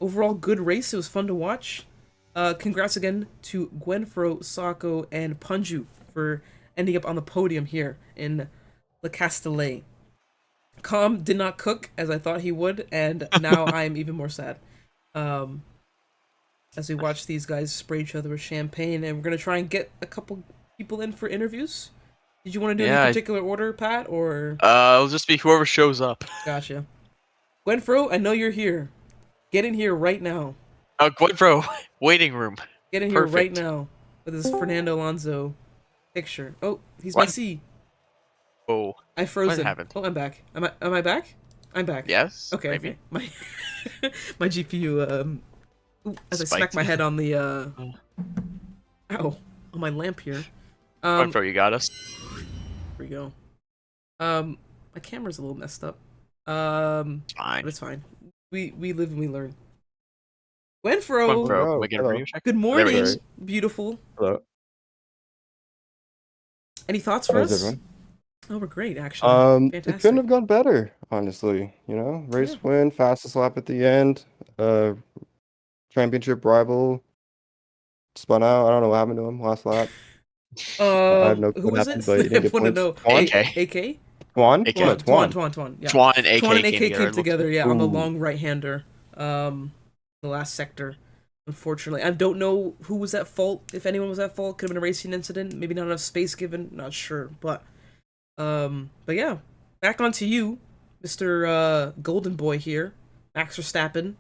[SPEAKER 1] Overall, good race. It was fun to watch. Congrats again to Gwenfro, Sako, and Punju for ending up on the podium here in Le Castellet. Calm did not cook as I thought he would, and now I'm even more sad. As we watch these guys spray each other with champagne, and we're gonna try and get a couple people in for interviews. Did you want to do it in particular order, Pat, or?
[SPEAKER 2] It'll just be whoever shows up.
[SPEAKER 1] Gotcha. Gwenfro, I know you're here. Get in here right now.
[SPEAKER 2] Gwenfro, waiting room.
[SPEAKER 1] Get in here right now with this Fernando Alonso picture. Oh, he's my C.
[SPEAKER 2] Oh,
[SPEAKER 1] I frozen.
[SPEAKER 2] What happened?
[SPEAKER 1] Oh, I'm back. Am I back? I'm back.
[SPEAKER 2] Yes.
[SPEAKER 1] Okay.
[SPEAKER 2] Maybe.
[SPEAKER 1] Okay. My my GPU as I smack my head on the ow, on my lamp here.
[SPEAKER 2] Gwenfro, you got us.
[SPEAKER 1] Here we go. My camera's a little messed up.
[SPEAKER 2] Fine.
[SPEAKER 1] But it's fine. We live and we learn. Gwenfro.
[SPEAKER 2] Gwenfro, we get a radio check?
[SPEAKER 1] Good morning, beautiful.
[SPEAKER 3] Hello.
[SPEAKER 1] Any thoughts for
[SPEAKER 3] How's
[SPEAKER 1] us?
[SPEAKER 3] everyone?
[SPEAKER 1] Oh, we're great, actually.
[SPEAKER 3] It
[SPEAKER 1] Fantastic.
[SPEAKER 3] couldn't have gone better, honestly. Race win, fastest lap at the end. Championship rival spun out. I don't know what happened to him last lap. I have no clue
[SPEAKER 1] Who
[SPEAKER 3] what
[SPEAKER 1] was
[SPEAKER 3] happened,
[SPEAKER 1] it?
[SPEAKER 3] but he
[SPEAKER 1] I
[SPEAKER 3] didn't get
[SPEAKER 1] want to
[SPEAKER 3] points.
[SPEAKER 1] know.
[SPEAKER 3] Twan?
[SPEAKER 1] AK?
[SPEAKER 3] Twan?
[SPEAKER 2] AK.
[SPEAKER 3] No, Twan.
[SPEAKER 1] Twan. Yeah.
[SPEAKER 2] Twan and
[SPEAKER 1] Twan
[SPEAKER 2] AK
[SPEAKER 1] and AK
[SPEAKER 2] came
[SPEAKER 1] came
[SPEAKER 2] together.
[SPEAKER 1] together. Yeah, on the
[SPEAKER 3] Ooh.
[SPEAKER 1] long right-hander. The last sector. Unfortunately, I don't know who was at fault. If anyone was at fault, could have been a racing incident. Maybe not enough space given. Not sure, but yeah. Back onto you, Mr. Golden Boy here, Max Verstappen.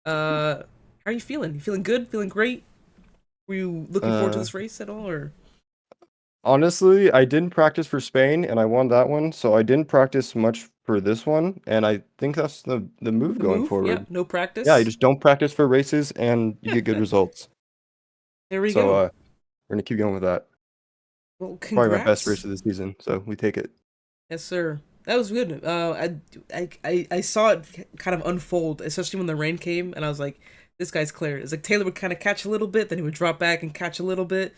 [SPEAKER 1] How are you feeling? You feeling good? Feeling great? Were you looking forward to
[SPEAKER 3] Uh,
[SPEAKER 1] this race at all, or?
[SPEAKER 3] Honestly, I didn't practice for Spain, and I won that one, so I didn't practice much for this one, and I think that's the move
[SPEAKER 1] The
[SPEAKER 3] going
[SPEAKER 1] move? Yeah,
[SPEAKER 3] forward.
[SPEAKER 1] no
[SPEAKER 3] Yeah, you
[SPEAKER 1] practice.
[SPEAKER 3] just don't practice for races, and you get good results.
[SPEAKER 1] There we
[SPEAKER 3] So,
[SPEAKER 1] go.
[SPEAKER 3] we're gonna keep going with that.
[SPEAKER 1] Well,
[SPEAKER 3] Probably my best
[SPEAKER 1] congrats.
[SPEAKER 3] race of the season, so we take it.
[SPEAKER 1] Yes, sir. That was good. I saw it kind of unfold, especially when the rain came, and I was like, this guy's clear. It's like Taylor would kind of catch a little bit, then he would drop back and catch a little bit.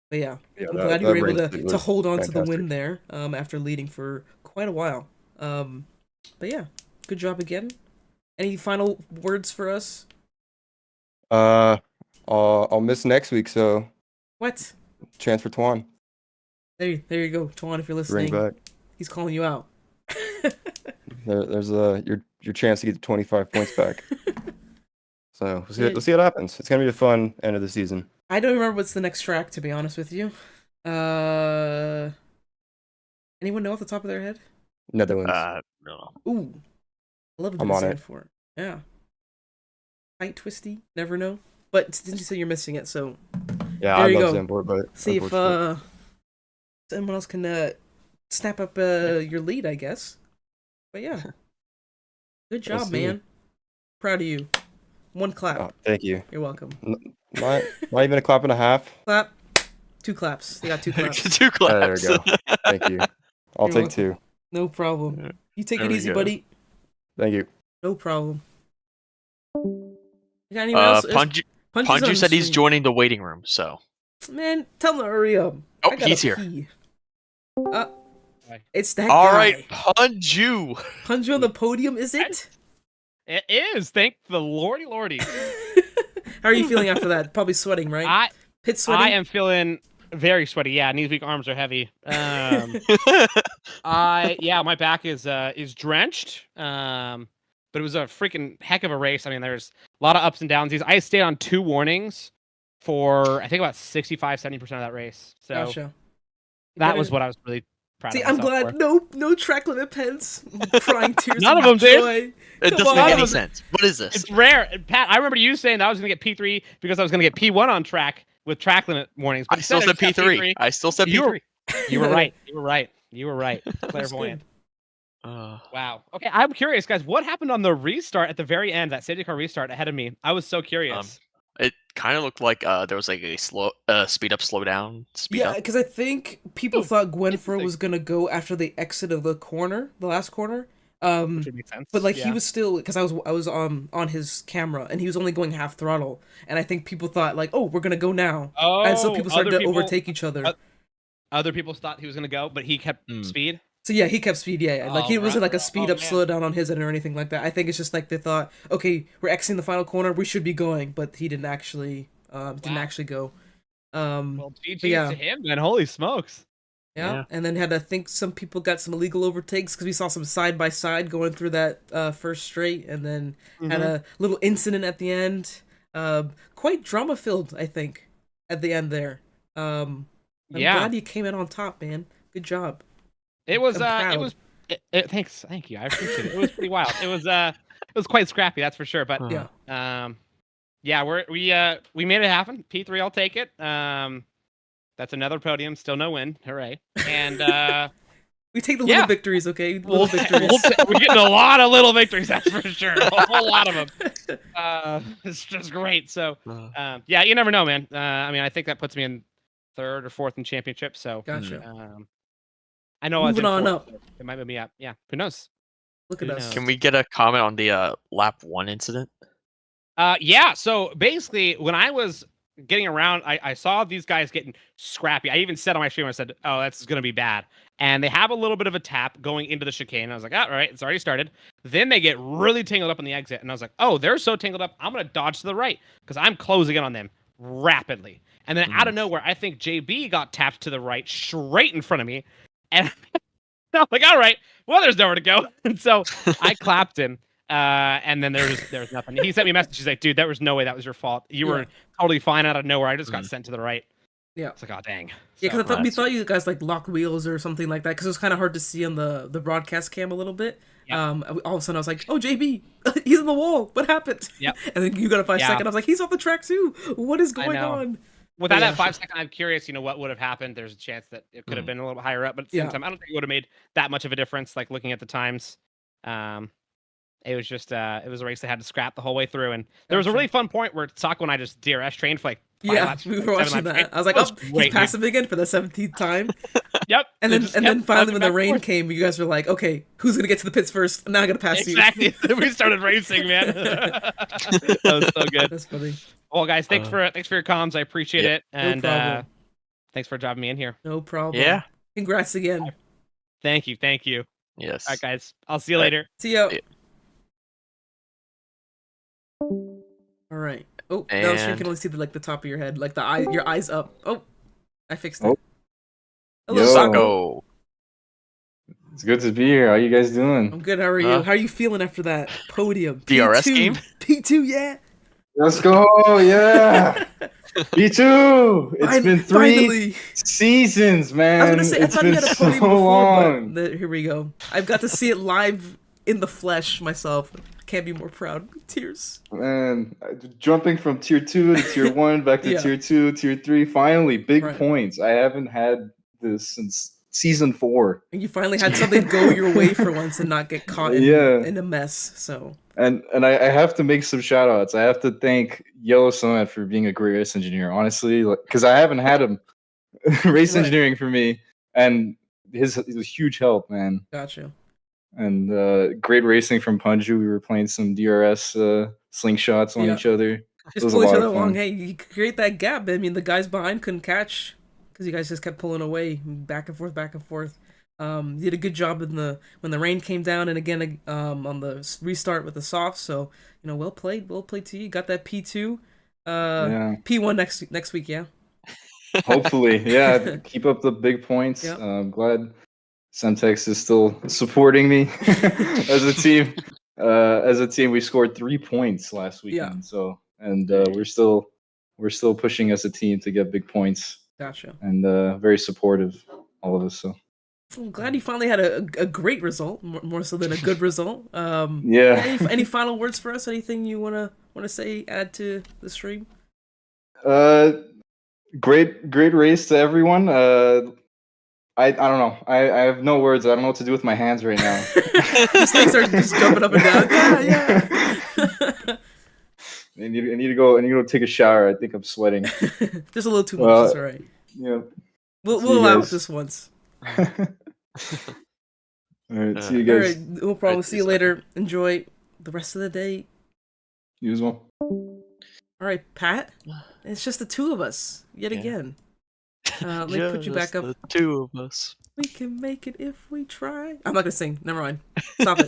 [SPEAKER 1] But yeah,
[SPEAKER 3] Yeah,
[SPEAKER 1] I'm glad
[SPEAKER 3] that
[SPEAKER 1] you were
[SPEAKER 3] that
[SPEAKER 1] able
[SPEAKER 3] race
[SPEAKER 1] to
[SPEAKER 3] was
[SPEAKER 1] hold on to the win
[SPEAKER 3] fantastic.
[SPEAKER 1] there. After leading for quite a while. But yeah, good job again. Any final words for us?
[SPEAKER 3] Uh, I'll miss next week, so
[SPEAKER 1] What?
[SPEAKER 3] chance for Twan.
[SPEAKER 1] There you go, Twan. If you're
[SPEAKER 3] Bring
[SPEAKER 1] listening,
[SPEAKER 3] back.
[SPEAKER 1] he's calling you out.
[SPEAKER 3] There's your chance to get the 25 points back. So
[SPEAKER 1] Yeah,
[SPEAKER 3] we'll see what happens. It's gonna be a fun end of the season.
[SPEAKER 1] I don't remember what's the next track, to be honest with you. Uh, Anyone know off the top of their head?
[SPEAKER 3] Netherlands.
[SPEAKER 2] No.
[SPEAKER 1] Ooh, I love a bit
[SPEAKER 3] I'm
[SPEAKER 1] of
[SPEAKER 3] on it.
[SPEAKER 1] Zandvoort. Yeah, tight twisty. Never know. But didn't you say you're missing it? So
[SPEAKER 3] Yeah, I
[SPEAKER 1] there you
[SPEAKER 3] love
[SPEAKER 1] go.
[SPEAKER 3] Zambor, but
[SPEAKER 1] See if
[SPEAKER 3] unfortunate.
[SPEAKER 1] someone else can snap up your lead, I guess. But yeah, good
[SPEAKER 3] We'll
[SPEAKER 1] job,
[SPEAKER 3] see.
[SPEAKER 1] man. Proud of you. One clap.
[SPEAKER 3] Oh, thank you.
[SPEAKER 1] You're welcome.
[SPEAKER 3] Not even a clap and a half.
[SPEAKER 1] Clap. Two claps. They got two claps.
[SPEAKER 2] Two
[SPEAKER 3] There we
[SPEAKER 2] claps.
[SPEAKER 3] go. Thank you. I'll
[SPEAKER 1] You're
[SPEAKER 3] take
[SPEAKER 1] welcome.
[SPEAKER 3] two.
[SPEAKER 1] No problem. You take
[SPEAKER 2] There
[SPEAKER 1] it
[SPEAKER 2] we
[SPEAKER 1] easy,
[SPEAKER 2] go.
[SPEAKER 1] buddy.
[SPEAKER 3] Thank you.
[SPEAKER 1] No problem. You got anyone else?
[SPEAKER 2] Panju
[SPEAKER 1] Punches on
[SPEAKER 2] said he's
[SPEAKER 1] stream.
[SPEAKER 2] joining the waiting room, so.
[SPEAKER 1] Man, tell him to hurry up.
[SPEAKER 2] Oh,
[SPEAKER 1] I gotta
[SPEAKER 2] he's here.
[SPEAKER 1] pee. It's that
[SPEAKER 2] All
[SPEAKER 1] guy.
[SPEAKER 2] right, Panju.
[SPEAKER 1] Punju on the podium, is it?
[SPEAKER 4] It is. Thank the lordy.
[SPEAKER 1] How are you feeling after that? Probably sweating, right? Pit sweating?
[SPEAKER 4] I am feeling very sweaty. Yeah, knees weak, arms are heavy. My back is drenched. But it was a freaking heck of a race. I mean, there's a lot of ups and downs. I stayed on 2 warnings for I think about 65-70% of that race. So
[SPEAKER 1] Gotcha.
[SPEAKER 4] that was what I was really proud
[SPEAKER 1] See,
[SPEAKER 4] of.
[SPEAKER 1] I'm glad. No track limit pens. Crying tears.
[SPEAKER 4] None
[SPEAKER 1] of
[SPEAKER 4] of them did.
[SPEAKER 1] joy.
[SPEAKER 2] It
[SPEAKER 1] Come
[SPEAKER 2] doesn't make
[SPEAKER 1] on.
[SPEAKER 2] any sense. What is this?
[SPEAKER 4] It's rare. Pat, I remember you saying that I was going to get P3 because I was going to get P1 on track with track limit warnings. But
[SPEAKER 2] I still said
[SPEAKER 4] instead I just got
[SPEAKER 2] P3. I still said
[SPEAKER 4] You
[SPEAKER 2] P3.
[SPEAKER 4] You were right. You were right. Clairvoyant. Wow. Okay, I'm curious, guys. What happened on the restart at the very end? That safety car restart ahead of me. I was so curious.
[SPEAKER 2] It kind of looked like there was like a slow speed up, slow down, speed
[SPEAKER 1] Yeah,
[SPEAKER 2] up.
[SPEAKER 1] because I think people thought Gwenfro
[SPEAKER 4] interesting.
[SPEAKER 1] was gonna go after the exit of the corner, the last corner.
[SPEAKER 4] Which would make sense.
[SPEAKER 1] But like
[SPEAKER 4] yeah.
[SPEAKER 1] he was still, because I was on his camera and he was only going half throttle, and I think people thought like, oh, we're gonna go now, and so people started to overtake each other.
[SPEAKER 4] Other people thought he was gonna go, but he kept speed.
[SPEAKER 1] So yeah, he kept speed. Yeah, like he wasn't like a speed up,
[SPEAKER 4] man.
[SPEAKER 1] slow down on his end or anything like that. I think it's just like they thought, okay, we're exiting the final corner, we should be going, but he didn't actually go.
[SPEAKER 4] Well, GG's
[SPEAKER 1] yeah.
[SPEAKER 4] to him, then. Holy smokes.
[SPEAKER 1] Yeah, and then I think some people got some illegal overtakes because we saw some side by side going through that first straight, and then had a little incident at the end. Quite drama filled, I think, at the end there. I'm glad you came in on top, man. Good job.
[SPEAKER 4] It was thanks, thank you. I appreciate it. It was pretty wild. It was quite scrappy, that's for sure. But we made it happen. P3, I'll take it. That's another podium, still no win. Hooray. And
[SPEAKER 1] we take the little victories, okay? Little victories.
[SPEAKER 4] We're getting a lot of little victories, that's for sure. A whole lot of them. It's just great. So you never know, man. I mean, I think that puts me in 3rd or 4th in championship. So
[SPEAKER 1] gotcha.
[SPEAKER 4] I know
[SPEAKER 1] moving on up.
[SPEAKER 4] So it might move me up. Yeah, who knows?
[SPEAKER 1] Look at us.
[SPEAKER 2] Can we get a comment on the lap 1 incident?
[SPEAKER 4] Yeah. So basically, when I was getting around, I saw these guys getting scrappy. I even said on my stream, I said, "Oh, that's gonna be bad." And they have a little bit of a tap going into the chicane. I was like, "All right, it's already started." Then they get really tangled up on the exit, and I was like, "Oh, they're so tangled up. I'm gonna dodge to the right because I'm closing in on them rapidly." And then out of nowhere, I think JB got tapped to the right, straight in front of me, and I'm like, "All right, well, there's nowhere to go." And so I clapped him. And then there was nothing. He sent me a message. He's like, "Dude, that was no way. That was your fault. You were totally fine out of nowhere. I just got sent to the right."
[SPEAKER 1] Yeah.
[SPEAKER 4] It's like, oh dang.
[SPEAKER 1] Yeah, because
[SPEAKER 4] So,
[SPEAKER 1] we thought you guys like locked wheels or something like that, because it was kind of hard to see on the broadcast cam a little bit.
[SPEAKER 4] Yep.
[SPEAKER 1] All of a sudden I was like, "Oh, JB, he's in the wall. What happened?"
[SPEAKER 4] Yep.
[SPEAKER 1] And then you got a 5 second. I was like, "He's off the track too. What is going on?"
[SPEAKER 4] Without that 5 second, I'm curious. What would have happened? There's a chance that it could have been a little bit higher up, but at the same time, I don't think it would have made that much of a difference. Like looking at the times, it was just it was a race that had to scrap the whole way through, and there was a really fun point where Sako and I just DRS trained for like 5 laps.
[SPEAKER 1] We were watching that.
[SPEAKER 4] Straight.
[SPEAKER 1] I was like,
[SPEAKER 4] That
[SPEAKER 1] "Oh, he's passing again for the 17th time."
[SPEAKER 4] Yep.
[SPEAKER 1] And then finally when the rain came, you guys were like, "Okay, who's gonna get to the pits first? Now I'm gonna pass you."
[SPEAKER 4] Exactly. We started racing, man. That was so good.
[SPEAKER 1] That's funny.
[SPEAKER 4] Well, guys, thanks for your comms. I appreciate it, and
[SPEAKER 1] no problem.
[SPEAKER 4] thanks for dropping me in here.
[SPEAKER 1] No problem.
[SPEAKER 2] Yeah.
[SPEAKER 1] Congrats again.
[SPEAKER 4] Thank you.
[SPEAKER 2] Yes.
[SPEAKER 4] All right, guys. I'll see you later.
[SPEAKER 1] See ya.
[SPEAKER 2] Yeah.
[SPEAKER 1] All right. Oh, now the stream can only see the top of your head, like your eyes up. Oh, I fixed it.
[SPEAKER 3] Oh.
[SPEAKER 1] Hello,
[SPEAKER 3] Yo.
[SPEAKER 1] Sako.
[SPEAKER 2] Sako.
[SPEAKER 3] It's good to be here. How you guys doing?
[SPEAKER 1] I'm good. How are you? How are you feeling after that podium?
[SPEAKER 2] DRS
[SPEAKER 1] P2.
[SPEAKER 2] game?
[SPEAKER 1] P2, yeah.
[SPEAKER 3] Let's go! Yeah, me too. It's been three seasons, man.
[SPEAKER 1] I was gonna say, I
[SPEAKER 3] it's
[SPEAKER 1] thought you
[SPEAKER 3] been
[SPEAKER 1] had a podium
[SPEAKER 3] so
[SPEAKER 1] before,
[SPEAKER 3] long.
[SPEAKER 1] but here we go. I've got to see it live in the flesh myself. Can't be more proud. Tears.
[SPEAKER 3] Man, jumping from tier 2 to tier 1, back to tier 2, tier 3. Finally, big points. I haven't had this since season 4.
[SPEAKER 1] And you finally had something go your way for once and not get caught in a mess. So. And
[SPEAKER 3] I have to make some shout outs. I have to thank Yellow Summit for being a great race engineer, honestly, because I haven't had him race engineering for me, and he's a huge help, man.
[SPEAKER 1] Gotcha.
[SPEAKER 3] And great racing from Punju. We were playing some DRS slingshots on each other.
[SPEAKER 1] Just pull each other along. Hey, you create that gap. I mean, the guys behind couldn't catch because you guys just kept pulling away, back and forth, back and forth. You did a good job when the rain came down, and again on the restart with the soft. So well played to you. Got that P2, P1 next week, yeah.
[SPEAKER 3] Hopefully, yeah. Keep up the big points. I'm glad Semtex is still supporting me as a team. We scored 3 points last weekend. So we're still pushing as a team to get big points.
[SPEAKER 1] Gotcha.
[SPEAKER 3] And very supportive, all of us. So.
[SPEAKER 1] I'm glad you finally had a great result, more so than a good result. Any final words for us? Anything you wanna say? Add to the stream?
[SPEAKER 3] Great race to everyone. I don't know. I have no words. I don't know what to do with my hands right now.
[SPEAKER 1] These things are just jumping up and down. Yeah.
[SPEAKER 3] I need to go take a shower. I think I'm sweating.
[SPEAKER 1] Just a little too much. That's all right.
[SPEAKER 3] Yeah.
[SPEAKER 1] We'll allow it this once.
[SPEAKER 3] All right. See you guys.
[SPEAKER 1] All right. No problem. See you later. Enjoy the rest of the day.
[SPEAKER 3] You as well.
[SPEAKER 1] All right, Pat. It's just the two of us yet again. Let me put you back up.
[SPEAKER 2] The two of us.
[SPEAKER 1] We can make it if we try. I'm not gonna sing. Never mind. Stop it.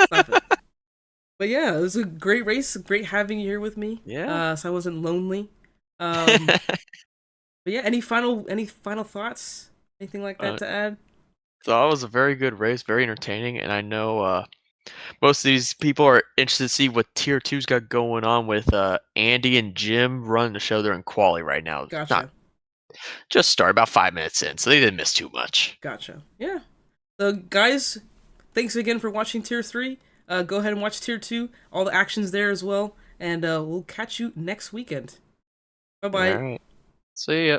[SPEAKER 1] Stop it. But yeah, it was a great race. Great having you here with me.
[SPEAKER 2] Yeah.
[SPEAKER 1] So I wasn't lonely. But yeah, any final thoughts? Anything like that to add?
[SPEAKER 2] So that was a very good race, very entertaining, and I know most of these people are interested to see what Tier 2's got going on with Andy and Jim running the show. They're in quali right now.
[SPEAKER 1] Gotcha.
[SPEAKER 2] Just started about 5 minutes in, so they didn't miss too much.
[SPEAKER 1] Gotcha. Yeah. So guys, thanks again for watching Tier 3. Go ahead and watch Tier 2. All the action's there as well. And we'll catch you next weekend. Bye-bye.
[SPEAKER 2] All right. See ya.